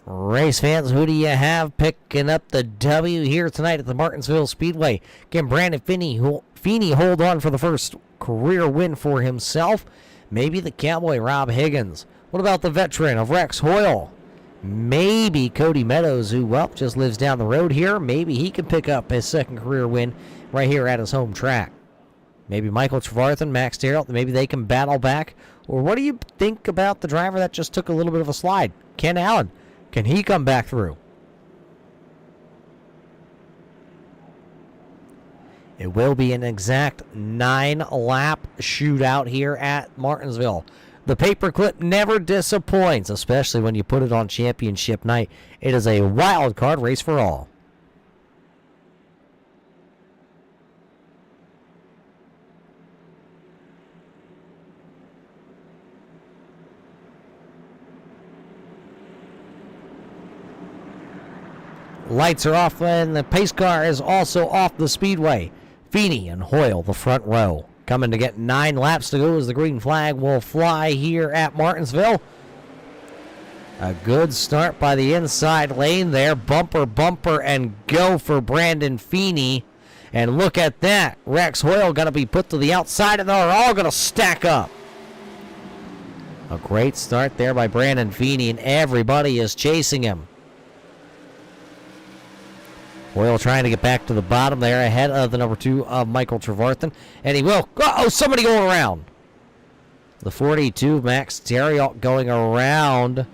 Race fans, who do you have picking up the W here tonight at the Martinsville Speedway? Can Brandon Feeney hold on for the first career win for himself? Maybe the cowboy Rob Higgins. What about the veteran of Rex Hoyle? Maybe Cody Meadows, who, well, just lives down the road here. Maybe he can pick up his second career win right here at his home track. Maybe Michael Trevarthen, Max Terrell, maybe they can battle back. Or what do you think about the driver that just took a little bit of a slide? Ken Allen. Can he come back through? It will be an exact 9-lap shootout here at Martinsville. The paperclip never disappoints, especially when you put it on championship night. It is a wild card race for all. Lights are off and the pace car is also off the speedway. Feeney and Hoyle, the front row. Coming to get 9 laps to go as the green flag will fly here at Martinsville. A good start by the inside lane there. Bumper, and go for Brandon Feeney. And look at that. Rex Hoyle going to be put to the outside, and they're all going to stack up. A great start there by Brandon Feeney, and everybody is chasing him. Hoyle trying to get back to the bottom there ahead of the number 2 of Michael Trevarthen. And he will. Oh, somebody going around. The 42, Max Terriot going around.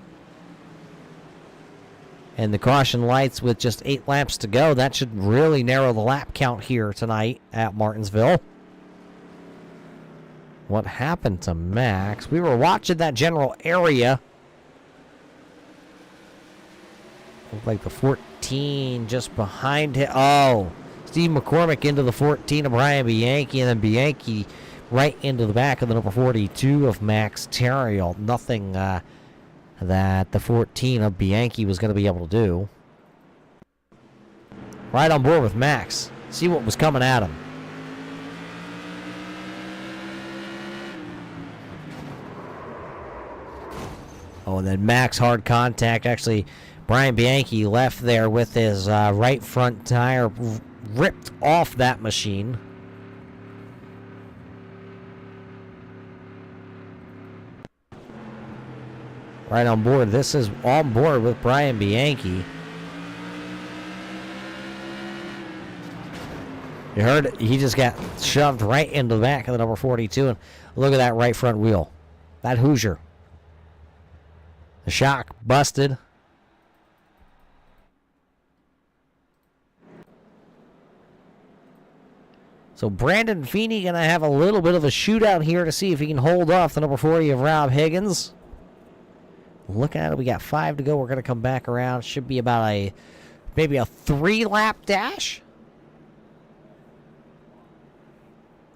And the caution lights with just 8 laps to go. That should really narrow the lap count here tonight at Martinsville. What happened to Max? We were watching that general area. Looked like the 14 just behind him. Oh, Steve McCormick into the 14 of Brian Bianchi, and then Bianchi right into the back of the number 42 of Max Terriot. Nothing that the 14 of Bianchi was going to be able to do. Right on board with Max. See what was coming at him. Oh, and then Max hard contact. Actually, Brian Bianchi left there with his right front tire ripped off that machine. Right on board. This is on board with Brian Bianchi. You heard it. He just got shoved right into the back of the number 42. And look at that right front wheel. That Hoosier. The shock busted. So Brandon Feeney going to have a little bit of a shootout here to see if he can hold off the number 40 of Rob Higgins. Look at it. We got 5 to go. We're going to come back around. Should be about maybe a 3-lap dash.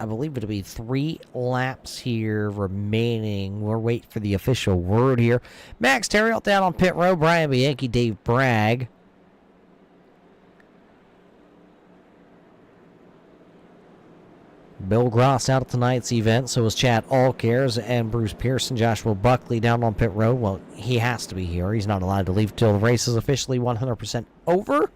I believe it'll be 3 laps here remaining. We're waiting for the official word here. Max Terriot down on pit road. Brian Bianchi, Dave Bragg. Bill Gross out at tonight's event, so is Chad Allcares and Bruce Pearson. Joshua Buckley down on pit road. Well, he has to be here. He's not allowed to leave till the race is officially 100% over.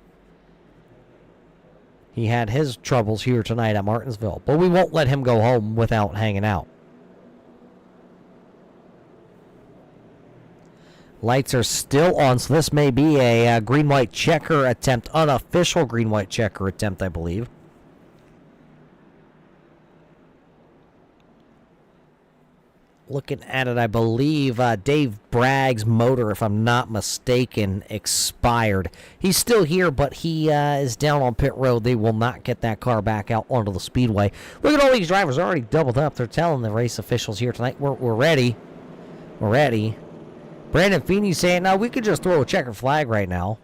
He had his troubles here tonight at Martinsville, but we won't let him go home without hanging out. Lights are still on, so this may be a green-white checker attempt, unofficial green-white checker attempt, I believe. Looking at it, I believe Dave Bragg's motor, if I'm not mistaken, expired. He's still here, but he is down on pit road. They will not get that car back out onto the speedway. Look at all these drivers already doubled up. They're telling the race officials here tonight, we're ready. We're ready. Brandon Feeney saying, no, we could just throw a checkered flag right now.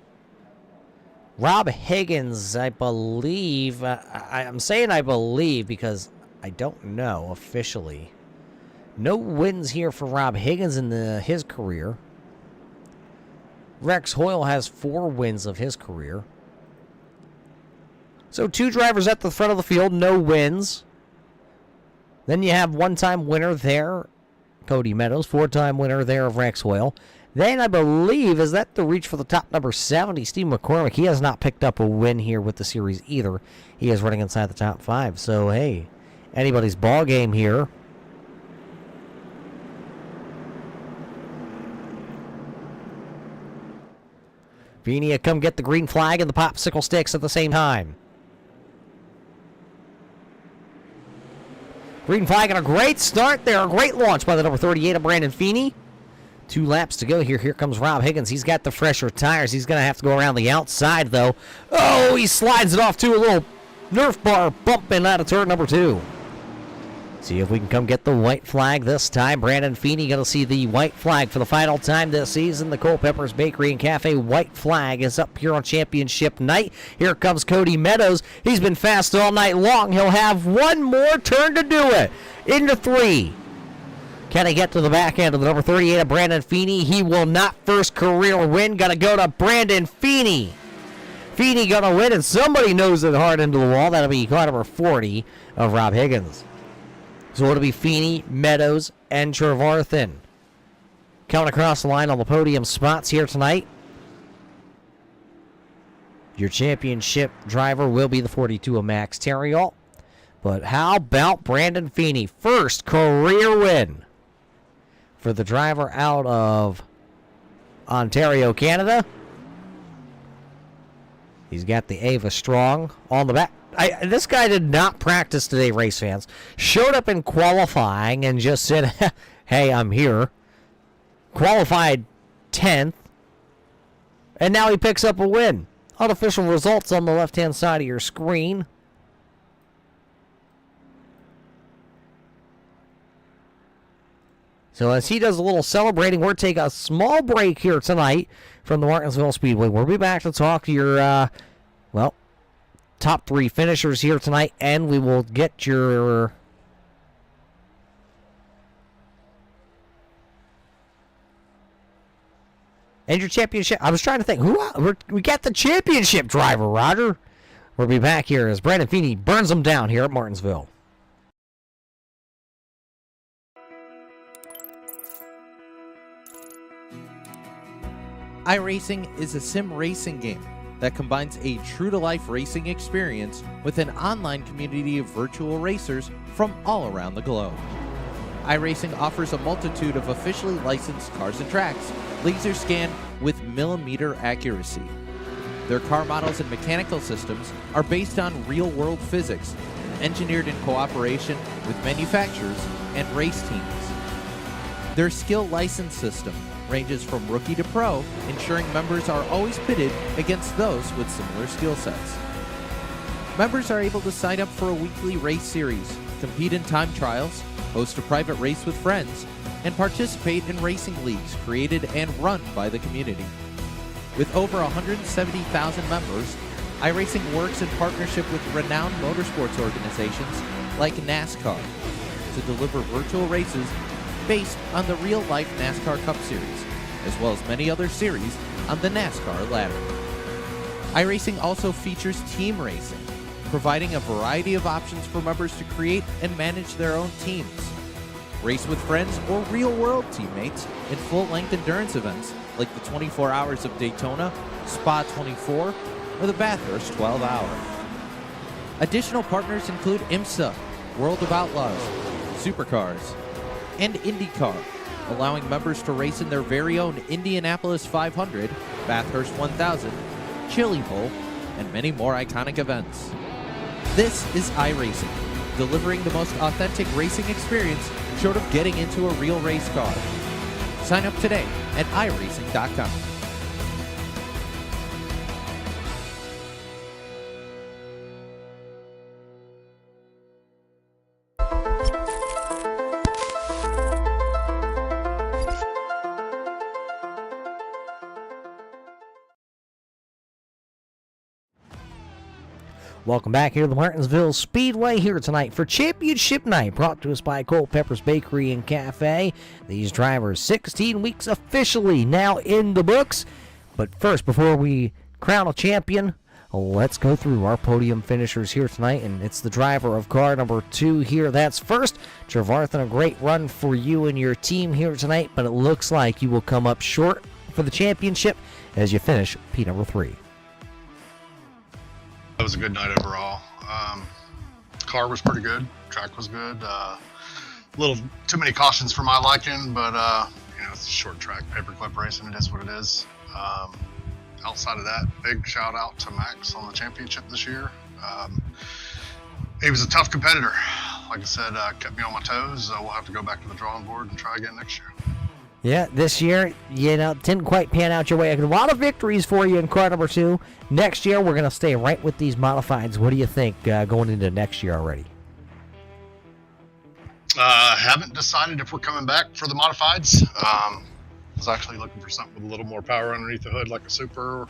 Rob Higgins, I believe, I'm saying I believe because I don't know officially. No wins here for Rob Higgins in his career. Rex Hoyle has 4 wins of his career. So 2 drivers at the front of the field, no wins. Then you have one-time winner there, Cody Meadows, 4-time winner there of Rex Hoyle. Then I believe, is that the reach for the top number 70, Steve McCormick. He has not picked up a win here with the series either. He is running inside the top 5. So, hey, anybody's ball game here. Feeney, come get the green flag and the popsicle sticks at the same time. Green flag and a great start there. A great launch by the number 38 of Brandon Feeney. 2 laps to go here. Here comes Rob Higgins. He's got the fresher tires. He's going to have to go around the outside, though. Oh, he slides it off to a little Nerf bar bumping out of turn number 2. See if we can come get the white flag this time. Brandon Feeney going to see the white flag for the final time this season. The Culpeppers Bakery and Cafe white flag is up here on championship night. Here comes Cody Meadows. He's been fast all night long. He'll have one more turn to do it. Into 3. Can he get to the back end of the number 38 of Brandon Feeney? He will not. First career win. Got to go to Brandon Feeney. Feeney going to win, and somebody knows it hard into the wall. That'll be car number 40 of Rob Higgins. So it'll be Feeney, Meadows, and Trevarthen coming across the line on the podium spots here tonight. Your championship driver will be the 42 of Max Terriol. But how about Brandon Feeney? First career win for the driver out of Ontario, Canada. He's got the Ava Strong on the back. This guy did not practice today, race fans. Showed up in qualifying and just said, hey, I'm here. Qualified 10th. And now he picks up a win. Unofficial results on the left-hand side of your screen. So as he does a little celebrating, we're taking a small break here tonight from the Martinsville Speedway. We'll be back to talk to your, top 3 finishers here tonight, and we will get your championship. I was trying to think we got the championship driver, Roger. We'll be back here as Brandon Feeney burns them down here at Martinsville. iRacing is a sim racing game that combines a true-to-life racing experience with an online community of virtual racers from all around the globe. iRacing offers a multitude of officially licensed cars and tracks, laser scanned with millimeter accuracy. Their car models and mechanical systems are based on real-world physics, engineered in cooperation with manufacturers and race teams. Their skill license system ranges from rookie to pro, ensuring members are always pitted against those with similar skill sets. Members are able to sign up for a weekly race series, compete in time trials, host a private race with friends, and participate in racing leagues created and run by the community. With over 170,000 members, iRacing works in partnership with renowned motorsports organizations like NASCAR to deliver virtual races based on the real-life NASCAR Cup Series, as well as many other series on the NASCAR ladder. iRacing also features team racing, providing a variety of options for members to create and manage their own teams. Race with friends or real-world teammates in full-length endurance events like the 24 Hours of Daytona, Spa 24, or the Bathurst 12 Hour. Additional partners include IMSA, World of Outlaws, Supercars, and IndyCar, allowing members to race in their very own Indianapolis 500, Bathurst 1000, Chili Bowl, and many more iconic events. This is iRacing, delivering the most authentic racing experience short of getting into a real race car. Sign up today at iRacing.com. Welcome back here to the Martinsville Speedway here tonight for Championship Night, brought to us by Culpeppers Bakery and Cafe. These drivers, 16 weeks officially now in the books. But first, before we crown a champion, let's go through our podium finishers here tonight, and it's the driver of car number 2 here. That's first, Trevarthen, a great run for you and your team here tonight, but it looks like you will come up short for the championship as you finish P number 3. It was a good night overall. Car was pretty good. Track was good. A little too many cautions for my liking, but it's a short track, paperclip racing. It is what it is. outside of that, big shout out to Max on the championship this year. He was a tough competitor. Like I said, kept me on my toes. We'll have to go back to the drawing board and try again next year. Yeah, this year, didn't quite pan out your way. A lot of victories for you in car number 2. Next year, we're going to stay right with these modifieds. What do you think going into next year already? Haven't decided if we're coming back for the modifieds. Was actually looking for something with a little more power underneath the hood, like a Super.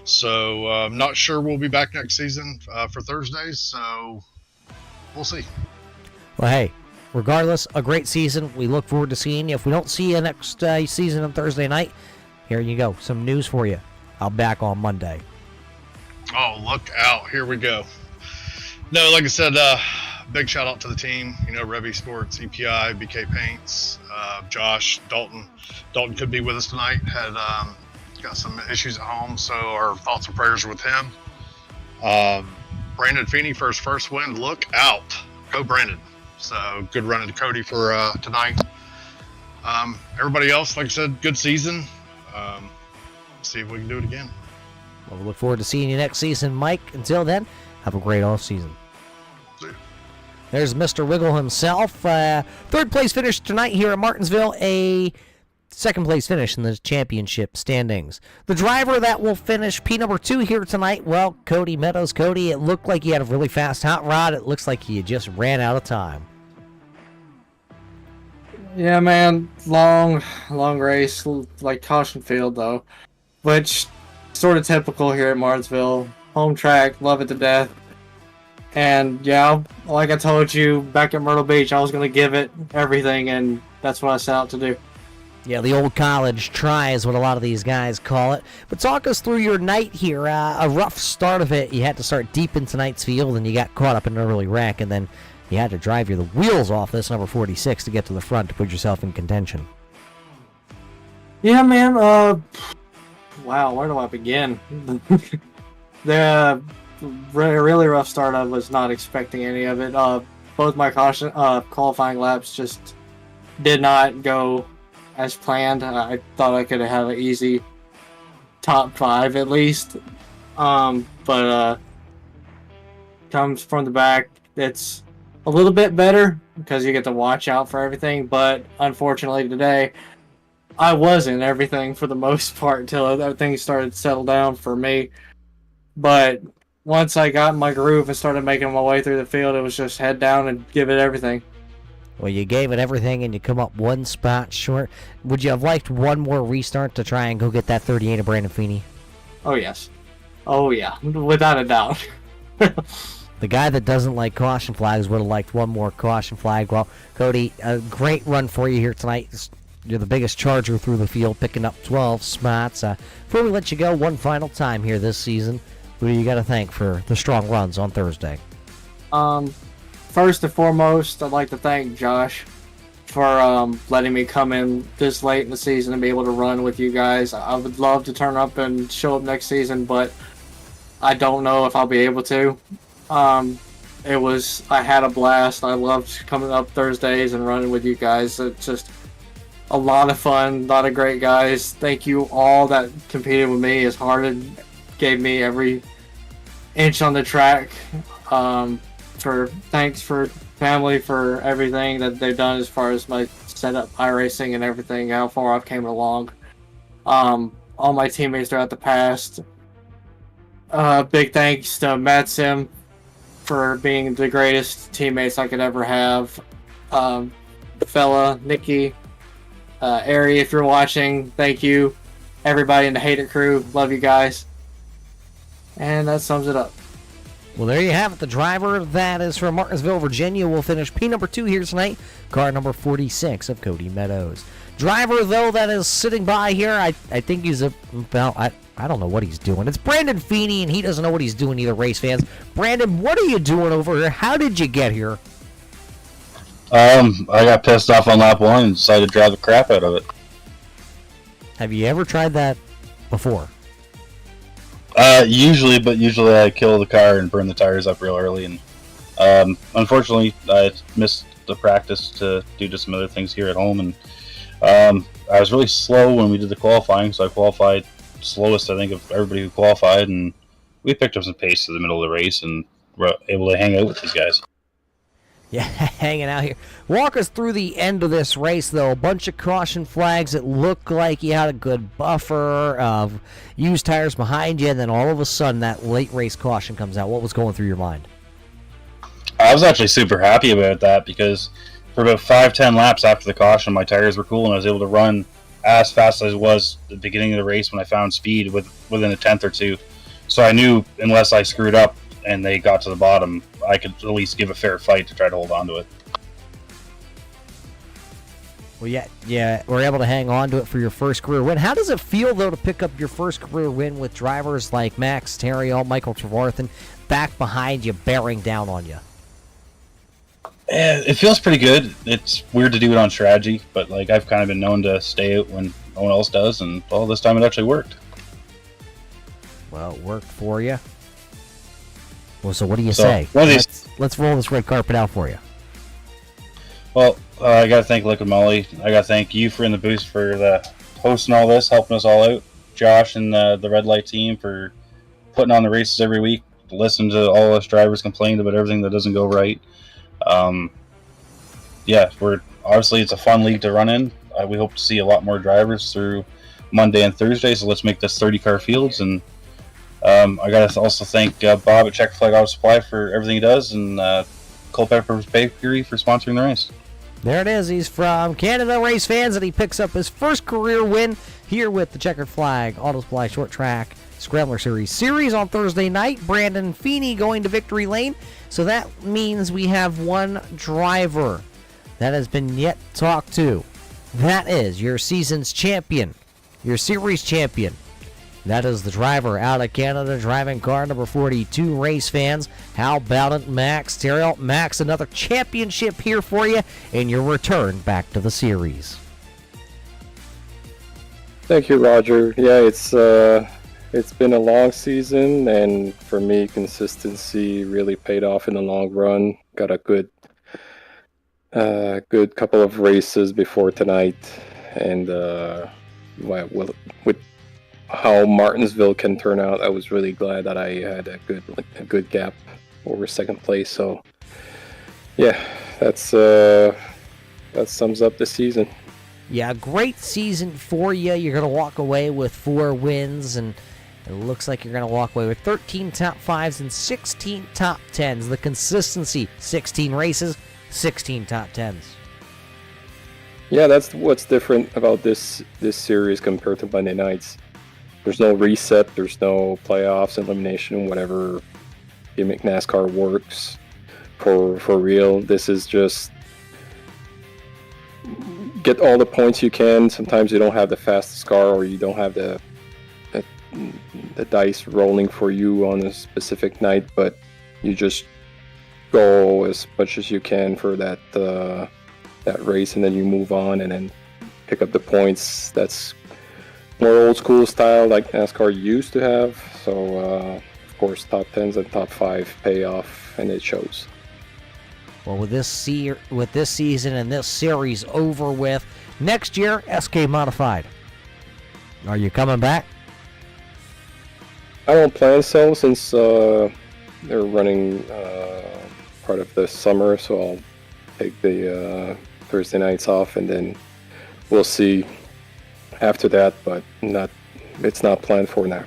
So I'm not sure we'll be back next season for Thursdays. So we'll see. Well, hey, regardless, a great season. We look forward to seeing you. If we don't see you next season on Thursday night, here you go. Some news for you. I'll be back on Monday. Oh, look out. Here we go. No, like I said, big shout out to the team. Revy Sports, EPI, BK Paints, Josh, Dalton. Dalton could be with us tonight. Had got some issues at home, so our thoughts and prayers are with him. Brandon Feeney for his first win. Look out. Go Brandon. So good run into Cody for tonight. Everybody else, like I said, good season. See if we can do it again. Well, we look forward to seeing you next season, Mike. Until then, have a great off season. See you. There's Mr. Wiggle himself. Third place finish tonight here at Martinsville. A second place finish in the championship standings. The driver that will finish P number 2 here tonight, well, Cody Meadows. Cody, it looked like he had a really fast hot rod. It looks like he just ran out of time. Yeah, man, long race, like caution field though, which sort of typical here at Martinsville. Home track, love it to death. And yeah, like I told you back at Myrtle Beach, I was going to give it everything, and that's what I set out to do. Yeah, the old college try is what a lot of these guys call it. But talk us through your night here. A rough start of it. You had to start deep in tonight's field, and you got caught up in an early wreck, and then you had to drive the wheels off this number 46 to get to the front to put yourself in contention. Yeah, man. Wow, where do I begin? The really rough start. I was not expecting any of it. Both my qualifying laps just did not go as planned. I thought I could have had an easy top 5 at least. But comes from the back, it's a little bit better because you get to watch out for everything. But unfortunately today, I wasn't everything for the most part until everything started to settle down for me. But once I got in my groove and started making my way through the field, it was just head down and give it everything. Well, you gave it everything and you come up one spot short. Would you have liked one more restart to try and go get that 38 of Brandon Feeney? Oh, yes. Oh, yeah. Without a doubt. The guy that doesn't like caution flags would have liked one more caution flag. Well, Cody, a great run for you here tonight. You're the biggest charger through the field, picking up 12 spots. Before we let you go one final time here this season, who do you got to thank for the strong runs on Thursday? First and foremost, I'd like to thank Josh for letting me come in this late in the season and be able to run with you guys. I would love to turn up and show up next season, but I don't know if I'll be able to. I had a blast. I loved coming up Thursdays and running with you guys. It's just a lot of fun, a lot of great guys. Thank you all that competed with me as hard and gave me every inch on the track. Thanks for family for everything that they've done as far as my setup, iRacing and everything, how far I've came along. All my teammates throughout the past. Big thanks to Matt Sim for being the greatest teammates I could ever have. Fella, Nikki, Ari, if you're watching, thank you. Everybody in the Hate It crew, love you guys. And that sums it up. Well, there you have it. The driver that is from Martinsville, Virginia, will finish P number 2 here tonight. Car number 46 of Cody Meadows. Driver, though, that is sitting by here, I think he's I don't know what he's doing. It's Brandon Feeney, and he doesn't know what he's doing either, race fans. Brandon, what are you doing over here? How did you get here? I got pissed off on lap 1 and decided to drive the crap out of it. Have you ever tried that before? Usually I kill the car and burn the tires up real early, and unfortunately I missed the practice to do just some other things here at home, and I was really slow when we did the qualifying, so I qualified slowest, I think, of everybody who qualified, and we picked up some pace to the middle of the race and were able to hang out with these guys. Yeah, hanging out here. Walk us through the end of this race, though. A bunch of caution flags. It looked like you had a good buffer of used tires behind you, and then all of a sudden that late race caution comes out. What was going through your mind? I was actually super happy about that because for about 5-10 laps after the caution, my tires were cool, and I was able to run as fast as I was at the beginning of the race when I found speed within a tenth or two. So I knew unless I screwed up and they got to the bottom, I could at least give a fair fight to try to hold on to it. Well, yeah, we're able to hang on to it for your first career win. How does it feel, though, to pick up your first career win with drivers like Max Terriel, Michael Trevarthen back behind you, bearing down on you? It feels pretty good. It's weird to do it on strategy, but like I've kind of been known to stay out when no one else does, and all this time it actually worked. Well, it worked for you. Well, so what do you say? Let's roll this red carpet out for you. Well, I got to thank Liquid Molly. I got to thank you for in the boost for the hosting all this, helping us all out. Josh and the Red Light team for putting on the races every week. Listen to all us drivers complain about everything that doesn't go right. We're obviously it's a fun league to run in. We hope to see a lot more drivers through Monday and Thursday. So let's make this 30-car fields. And I got to also thank Bob at Checkered Flag Auto Supply for everything he does, and Culpeppers Bakery for sponsoring the race. There it is. He's from Canada Race Fans, and he picks up his first career win here with the Checkered Flag Auto Supply Short Track Scrambler Series on Thursday night. Brandon Feeney going to victory lane. So that means we have one driver that has been yet talked to. That is your season's champion, your series champion. That is the driver out of Canada driving car number 42, Race Fans. How about it, Max Terriel? Max, another championship here for you in your return back to the series. Thank you, Roger. Yeah, it's been a long season, and for me, consistency really paid off in the long run. Got a good couple of races before tonight, and with how Martinsville can turn out, I was really glad that I had a good gap over second place. So, yeah, that sums up the season. Yeah, great season for you. You're going to walk away with 4 wins, and it looks like you're going to walk away with 13 top 5s and 16 top 10s. The consistency, 16 races, 16 top 10s. Yeah, that's what's different about this series compared to Monday nights. There's no reset, there's no playoffs, elimination, whatever gimmick NASCAR works for real. This is just get all the points you can. Sometimes you don't have the fastest car, or you don't have the dice rolling for you on a specific night, but you just go as much as you can for that race, and then you move on and then pick up the points. That's more old school style like NASCAR used to have. So of course top 10s and top 5 pay off, and it shows. Well, with this season and this series over with, next year SK Modified. Are you coming back? I don't plan so, since they're running part of the summer, so I'll take the Thursday nights off, and then we'll see after that, but it's not planned for now.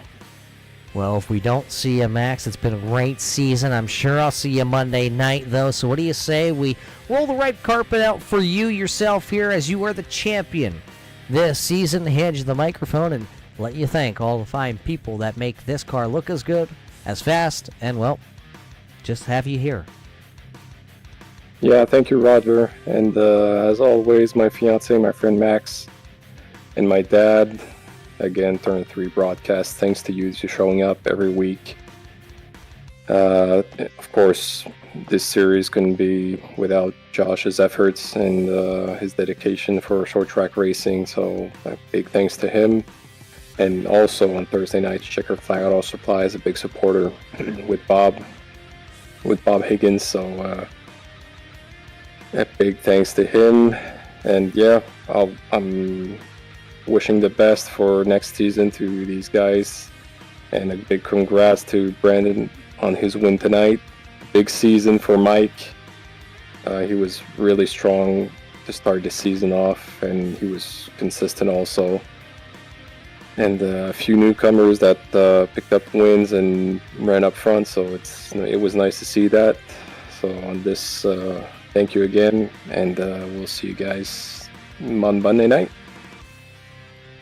Well, if we don't see you, Max, it's been a great season. I'm sure I'll see you Monday night, though. So what do you say we roll the red carpet out for you yourself here, as you are the champion this season? Hand you the microphone and let you thank all the fine people that make this car look as good, as fast, and, well, just have you here. Yeah, thank you, Roger. And as always, my fiance, my friend Max, and my dad. Again, Turn 3 broadcast. Thanks to you for showing up every week. Of course, this series couldn't be without Josh's efforts and his dedication for short track racing. So big thanks to him. And also on Thursday night, Checkered Flag Auto Supply is a big supporter with Bob Higgins. So a big thanks to him. And yeah, I'm wishing the best for next season to these guys. And a big congrats to Brandon on his win tonight. Big season for Mike. He was really strong to start the season off, and he was consistent also. And a few newcomers that picked up wins and ran up front, so it was nice to see that. So on this, thank you again, and we'll see you guys on Monday night.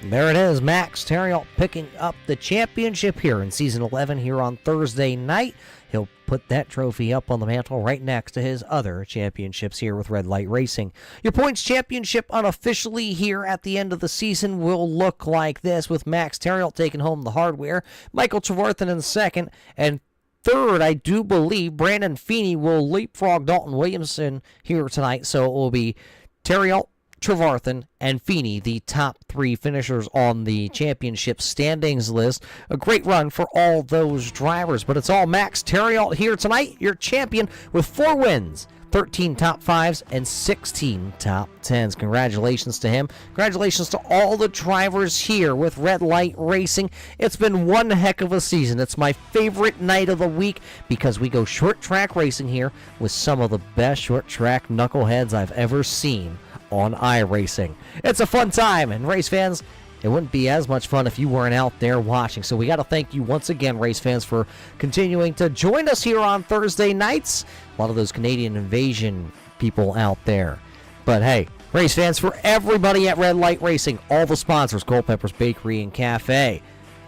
There it is, Max Terriot picking up the championship here in Season 11 here on Thursday night. He'll put that trophy up on the mantle right next to his other championships here with Red Light Racing. Your points championship unofficially here at the end of the season will look like this, with Max Terriot taking home the hardware, Michael Trevarthen in second, and third, I do believe Brandon Feeney will leapfrog Dalton Williamson here tonight, so it will be Terriot, Trevarthen, and Feeney, the top three finishers on the championship standings list. A great run for all those drivers, but it's all Max Terriot here tonight, your champion with 4 wins, 13 top 5s, and 16 top 10s. Congratulations to him. Congratulations to all the drivers here with Red Light Racing. It's been one heck of a season. It's my favorite night of the week because we go short track racing here with some of the best short track knuckleheads I've ever seen on iRacing. It's a fun time, and race fans, it wouldn't be as much fun if you weren't out there watching. So we got to thank you once again, race fans, for continuing to join us here on Thursday nights. A lot of those Canadian Invasion people out there. But hey, race fans, for everybody at Red Light Racing, all the sponsors, Culpeppers Bakery and Cafe,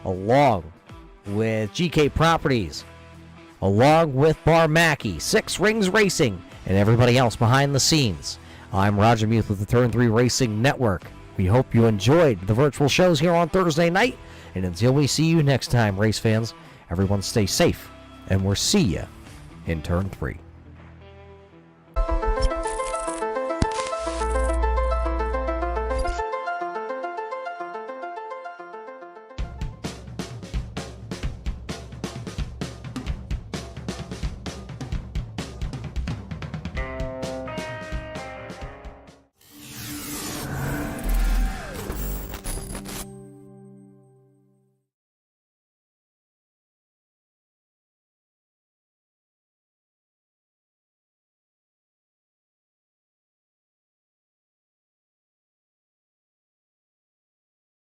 along with GK Properties, along with Bar Mackey, Six Rings Racing, and everybody else behind the scenes. I'm Roger Muth with the Turn 3 Racing Network. We hope you enjoyed the virtual shows here on Thursday night. And until we see you next time, race fans, everyone stay safe, and we'll see you in Turn 3.